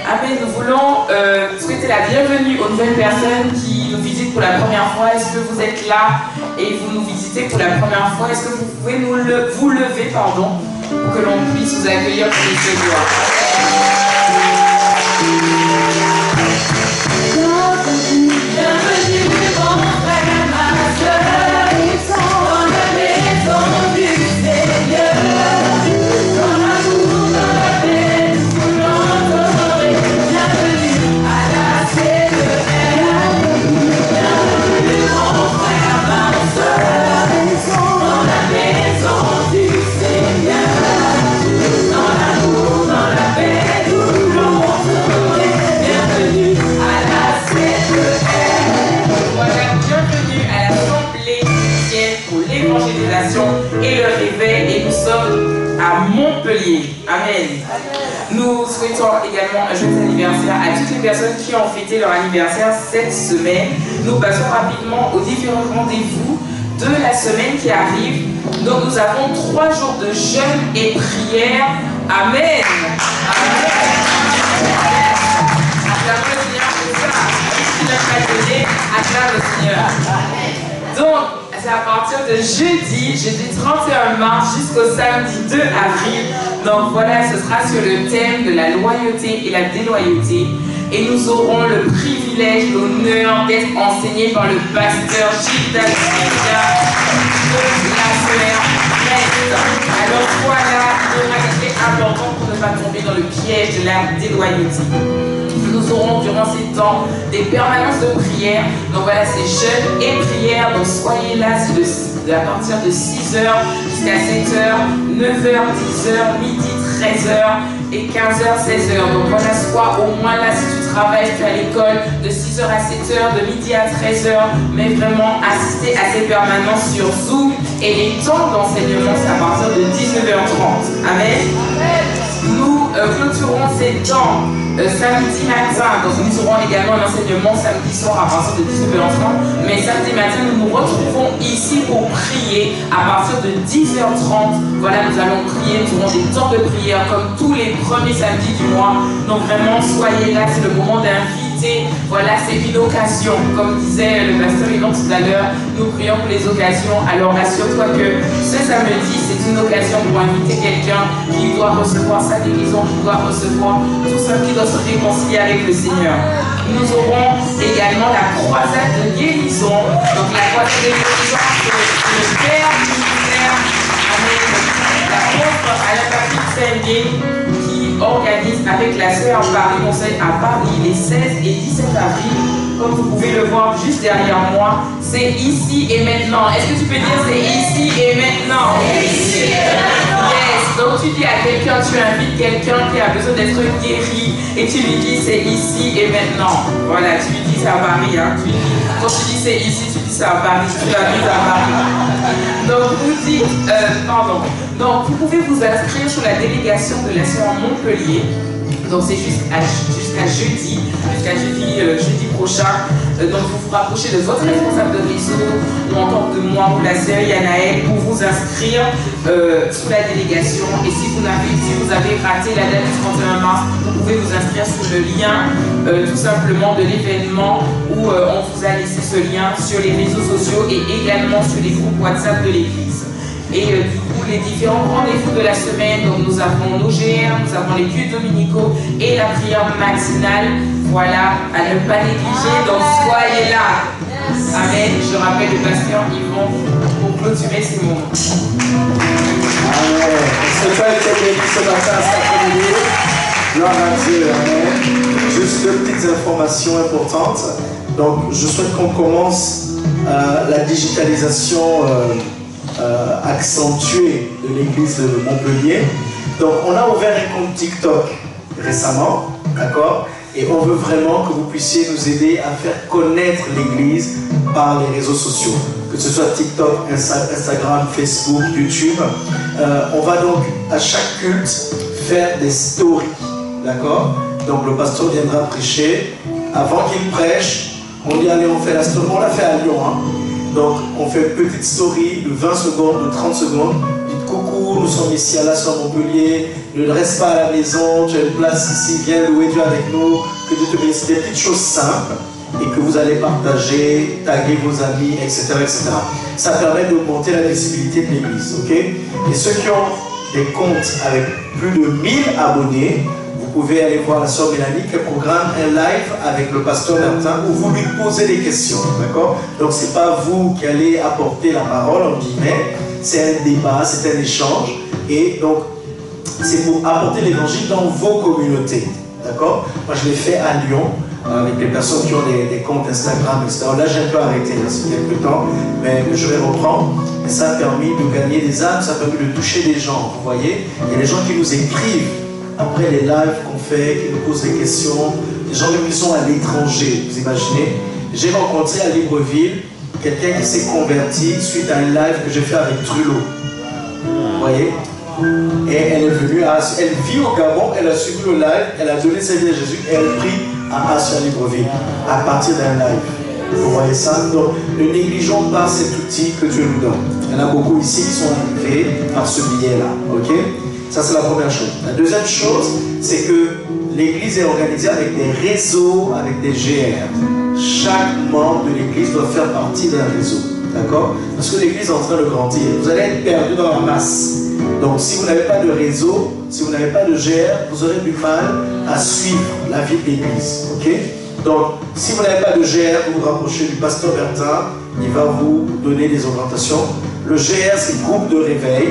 Amen. Nous voulons souhaiter la bienvenue aux nouvelles personnes qui nous visitent pour la première fois. Est-ce que vous êtes là et vous nous visitez pour la première fois? Est-ce que vous pouvez vous lever, pardon, pour que l'on puisse vous accueillir pour les feux de gloire. Bienvenue mon frère, ma soeur, ils sont dans la maison du Seigneur. Dans l'amour, dans la paix, nous l'entendrez. Bienvenue à la CER. Bienvenue mon frère, ma soeur, ils sont dans la maison du Seigneur. Dans l'amour, dans la paix, nous l'entendrez. Bienvenue à la CER. Voilà, bienvenue à l'Assemblée chrétienne pour l'évangélisation et le réveil. Et nous sommes à Montpellier. Amen. Nous souhaitons également un joyeux anniversaire à toutes les personnes qui ont fêté leur anniversaire cette semaine. Nous passons rapidement aux différents rendez-vous de la semaine qui arrive. Donc nous avons 3 jours de jeûne et prière. Amen. Amen. Acclamons le Seigneur pour ça. Qui n'a pas donné, acclame le Seigneur. Donc, c'est à partir de jeudi 31 mars jusqu'au samedi 2 avril. Donc voilà, ce sera sur le thème de la loyauté et la déloyauté. Et nous aurons le privilège, l'honneur d'être enseignés par le pasteur Gilles Dalcinia de la sœur Brest. Alors voilà, une moralité importante pour ne pas tomber dans le piège de la déloyauté. Nous aurons durant ces temps des permanences de prière. Donc voilà, c'est jeûne et prière. Donc soyez là, c'est à partir de 6h jusqu'à 7h, 9h, 10h, midi, 13h et 15h, 16h. Donc voilà, sois au moins là si tu travailles, tu es à l'école, de 6h à 7h, de midi à 13h. Mais vraiment assister à ces permanences sur Zoom. Et les temps d'enseignement, c'est à partir de 19h30. Amen. Nous clôturons ces temps samedi matin. Donc nous aurons également un enseignement samedi soir à partir de 19h30. Mais samedi matin, nous nous retrouvons ici pour prier à partir de 10h30. Voilà, nous allons prier. Nous aurons des temps de prière comme tous les premiers samedis du mois. Donc vraiment, soyez là. C'est le moment d'inviter. Voilà, c'est une occasion. Comme disait le pasteur Yvan tout à l'heure, nous prions pour les occasions. Alors assure-toi que ce samedi, c'est une occasion pour inviter quelqu'un qui doit recevoir sa guérison, qui doit recevoir tout ça, qui doit se réconcilier avec le Seigneur. Nous aurons également la croisade de guérison. Donc la croisade de guérison, c'est le Père du ministère, l'apôtre Alain-Patrick Saint-Gué, qui organise avec la sœur Paris Conseil à Paris les 16 et 17 avril. Comme vous pouvez le voir juste derrière moi, c'est ici et maintenant. Est-ce que tu peux dire c'est ici et maintenant? Ici et maintenant. Yes. Donc tu dis à quelqu'un, tu invites quelqu'un qui a besoin d'être guéri et tu lui dis c'est ici et maintenant. Voilà, tu lui dis c'est à Paris. Hein. Quand tu dis c'est ici, tu dis c'est à Paris. Tu habites à Paris. Donc vous dites, Donc vous pouvez vous inscrire sur la délégation de la sœur Montpellier. Donc c'est jusqu'à jeudi prochain. Donc vous vous rapprochez de votre responsable de réseau ou encore de moi ou la sœur Yanaël pour vous inscrire sous la délégation. Et si vous avez raté la date du 31 mars, vous pouvez vous inscrire sur le lien tout simplement de l'événement où on vous a laissé ce lien sur les réseaux sociaux et également sur les groupes WhatsApp de l'église. Et du coup, les différents rendez-vous de la semaine, donc nous avons nos GR, nous avons les cultes dominicaux et la prière matinale. Voilà, à ne pas négliger, donc soyez là. Amen. Je rappelle le pasteur Yvon pour clôturer ces moments. Amen. Est-ce que tu as été béni ce matin à cet après-midi? Gloire à Dieu. Amen. Juste 2 petites informations importantes. Donc, je souhaite qu'on commence la digitalisation accentuée de l'église de Montpellier. Donc, on a ouvert un compte TikTok récemment, d'accord? Et on veut vraiment que vous puissiez nous aider à faire connaître l'église par les réseaux sociaux, que ce soit TikTok, Instagram, Facebook, YouTube. On va donc à chaque culte faire des stories, d'accord? Donc le pasteur viendra prêcher. Avant qu'il prêche, on dit allez, on fait la story. On l'a fait à Lyon, hein? Donc on fait une petite story de 20 secondes, de 30 secondes. Dites coucou, nous sommes ici à la Sœur Montpellier. Ne reste pas à la maison, tu as une place ici, viens louer Dieu avec nous. Que Dieu te bénisse. Des petites choses simples et que vous allez partager, taguer vos amis, etc., etc. Ça permet d'augmenter la visibilité de l'église, ok? Et ceux qui ont des comptes avec plus de 1000 abonnés. Vous pouvez aller voir la sœur Mélanie qui programme un live avec le pasteur Martin où vous lui posez des questions, d'accord? Donc c'est pas vous qui allez apporter la parole en guillemets, c'est un débat, c'est un échange, et donc c'est pour apporter l'évangile dans vos communautés, d'accord? Moi je l'ai fait à Lyon avec les personnes qui ont des comptes Instagram, etc. Là j'ai un peu arrêté là, c'est quelques temps, mais je vais reprendre. Et ça a permis de gagner des âmes, ça a permis de toucher des gens, vous voyez? Il y a des gens qui nous écrivent après les lives qu'on fait, qui nous posent des questions, des gens qui sont à l'étranger, vous imaginez? J'ai rencontré à Libreville quelqu'un qui s'est converti suite à un live que j'ai fait avec Trullo. Vous voyez? Et elle est venue elle vit au Gabon, elle a suivi le live, elle a donné sa vie à Jésus et elle prie à Assia Libreville à partir d'un live. Vous voyez ça? Donc ne négligeons pas cet outil que Dieu nous donne. Il y en a beaucoup ici qui sont arrivés par ce biais-là. Ok? Ça, c'est la première chose. La deuxième chose, c'est que l'église est organisée avec des réseaux, avec des GR. Chaque membre de l'église doit faire partie d'un réseau. D'accord? Parce que l'église est en train de grandir. Vous allez être perdu dans la masse. Donc, si vous n'avez pas de réseau, si vous n'avez pas de GR, vous aurez du mal à suivre la vie de l'église. Ok? Donc, si vous n'avez pas de GR, vous vous rapprochez du pasteur Bertin, il va vous donner des orientations. Le GR, c'est le groupe de réveil.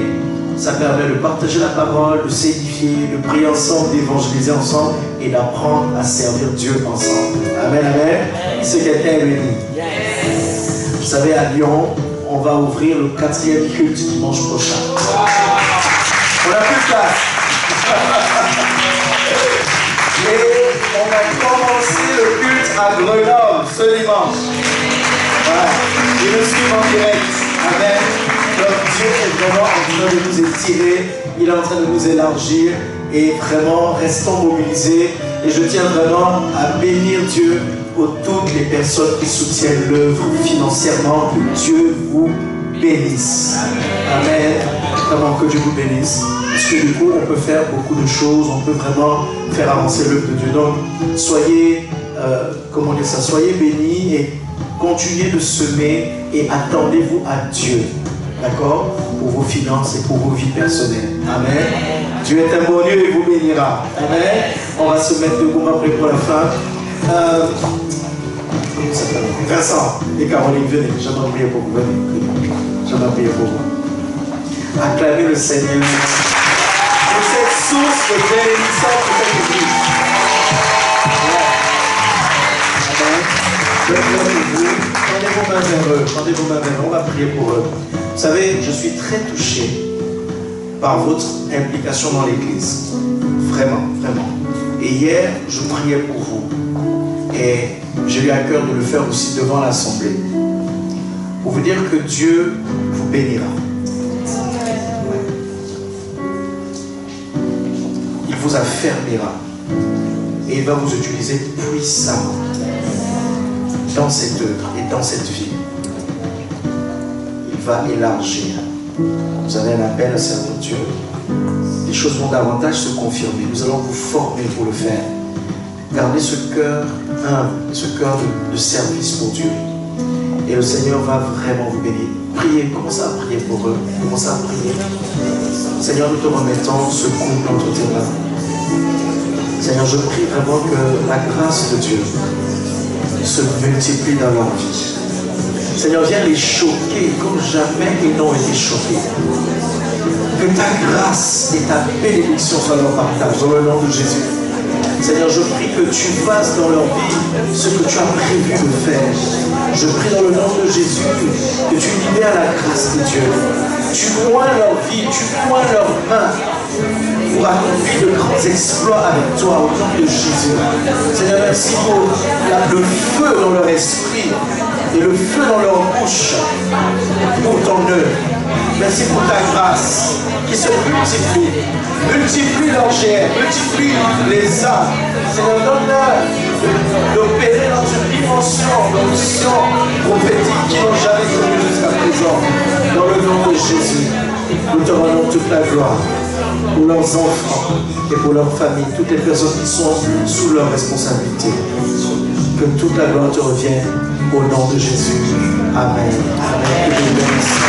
Ça permet de partager la parole, de s'édifier, de prier ensemble, d'évangéliser ensemble et d'apprendre à servir Dieu ensemble. Amen, amen. C'est quelqu'un est béni. Vous savez, à Lyon, on va ouvrir le 4e culte dimanche prochain. On n'a plus de place. Et on a commencé le culte à Grenoble ce dimanche. Voilà. Et le suivre en direct. Amen. Donc Dieu est vraiment en train de nous étirer, il est en train de nous élargir et vraiment restons mobilisés. Et je tiens vraiment à bénir Dieu pour toutes les personnes qui soutiennent l'œuvre financièrement. Que Dieu vous bénisse. Amen. Vraiment que Dieu vous bénisse. Parce que du coup, on peut faire beaucoup de choses, on peut vraiment faire avancer l'œuvre de Dieu. Donc, soyez, comment dire ça, soyez bénis et continuez de semer et attendez-vous à Dieu. D'accord? Pour vos finances et pour vos vies personnelles. Amen. Dieu est un bon Dieu et vous bénira. Amen. On va se mettre debout, on va prier pour la fin. Vincent et Caroline, venez. J'aimerais prier pour vous. Venez. J'aimerais prier pour vous. Acclamez le Seigneur pour cette source de bénédiction pour cette église. Amen. Tendez vos mains vers eux. Tendez vos mains vers eux. On va prier pour eux. Vous savez, je suis très touché par votre implication dans l'église. Vraiment, vraiment. Et hier, je priais pour vous. Et j'ai eu à cœur de le faire aussi devant l'assemblée. Pour vous dire que Dieu vous bénira. Il vous affermira. Et il va vous utiliser puissamment dans cette œuvre et dans cette vie. Il va élargir. Vous avez un appel à servir Dieu. Les choses vont davantage se confirmer. Nous allons vous former pour le faire. Gardez ce cœur humble, ce cœur de service pour Dieu. Et le Seigneur va vraiment vous bénir. Priez, commencez à prier pour eux. Commencez à prier. Seigneur, nous te remettons ce couple entre tes mains. Seigneur, je prie vraiment que la grâce de Dieu se multiplie dans leur vie. Seigneur, viens les choquer comme jamais ils n'ont été choqués. Que ta grâce et ta bénédiction soient leur partage dans le nom de Jésus. Seigneur, je prie que tu fasses dans leur vie ce que tu as prévu de faire. Je prie dans le nom de Jésus que tu libères la grâce de Dieu. Tu moins leur vie, tu moins leurs mains pour accomplir de grands exploits avec toi au nom de Jésus. Seigneur, merci pour le feu dans leur esprit et le feu dans leur bouche pour ton œuvre. Merci pour ta grâce qui se multiplie. Multiplie leur chair, multiplie les âmes. Seigneur, donne-leur d'opérer dans une dimension d'onction prophétique qu'ils n'ont jamais connue jusqu'à présent. Dans le nom de Jésus, nous te rendons toute la gloire pour leurs enfants et pour leurs familles, toutes les personnes qui sont sous leur responsabilité. Que toute la gloire te revienne au nom de Jésus. Amen. Amen. Que Dieu bénisse.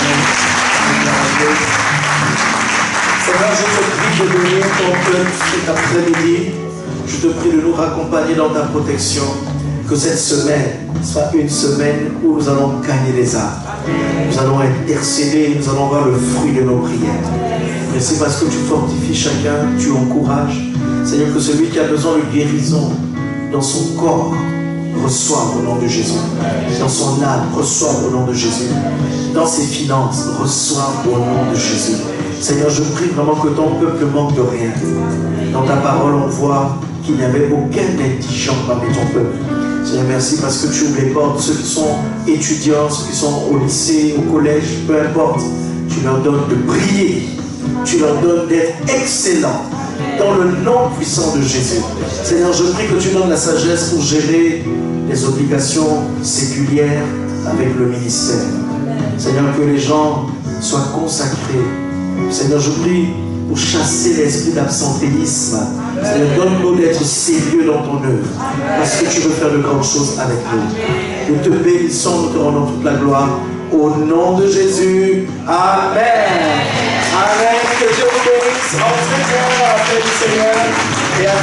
Seigneur, je veux bénir ton peuple cet après-midi. Je te prie de nous raccompagner dans ta protection. Que cette semaine soit une semaine où nous allons gagner les âmes. Nous allons intercéder, nous allons voir le fruit de nos prières. Merci parce que tu fortifies chacun, tu encourages. Seigneur, que celui qui a besoin de guérison dans son corps reçoive au nom de Jésus. Dans son âme, reçoive au nom de Jésus. Dans ses finances, reçoive au nom de Jésus. Seigneur, je prie vraiment que ton peuple manque de rien. Dans ta parole, on voit qu'il n'y avait aucun indigent parmi ton peuple. Seigneur, merci parce que tu ouvres les portes. Ceux qui sont étudiants, ceux qui sont au lycée, au collège, peu importe, tu leur donnes de briller. Tu leur donnes d'être excellents dans le nom puissant de Jésus. Seigneur, je prie que tu donnes la sagesse pour gérer les obligations séculières avec le ministère. Seigneur, que les gens soient consacrés. Seigneur, je prie pour chasser l'esprit d'absentéisme. Seigneur, donne-nous d'être sérieux dans ton œuvre, parce que tu veux faire de grandes choses avec nous. Nous te bénissons, nous te rendons toute la gloire. Au nom de Jésus. Amen. Amen. Que Dieu vous bénisse. Entrez bien dans la paix du Seigneur. Et à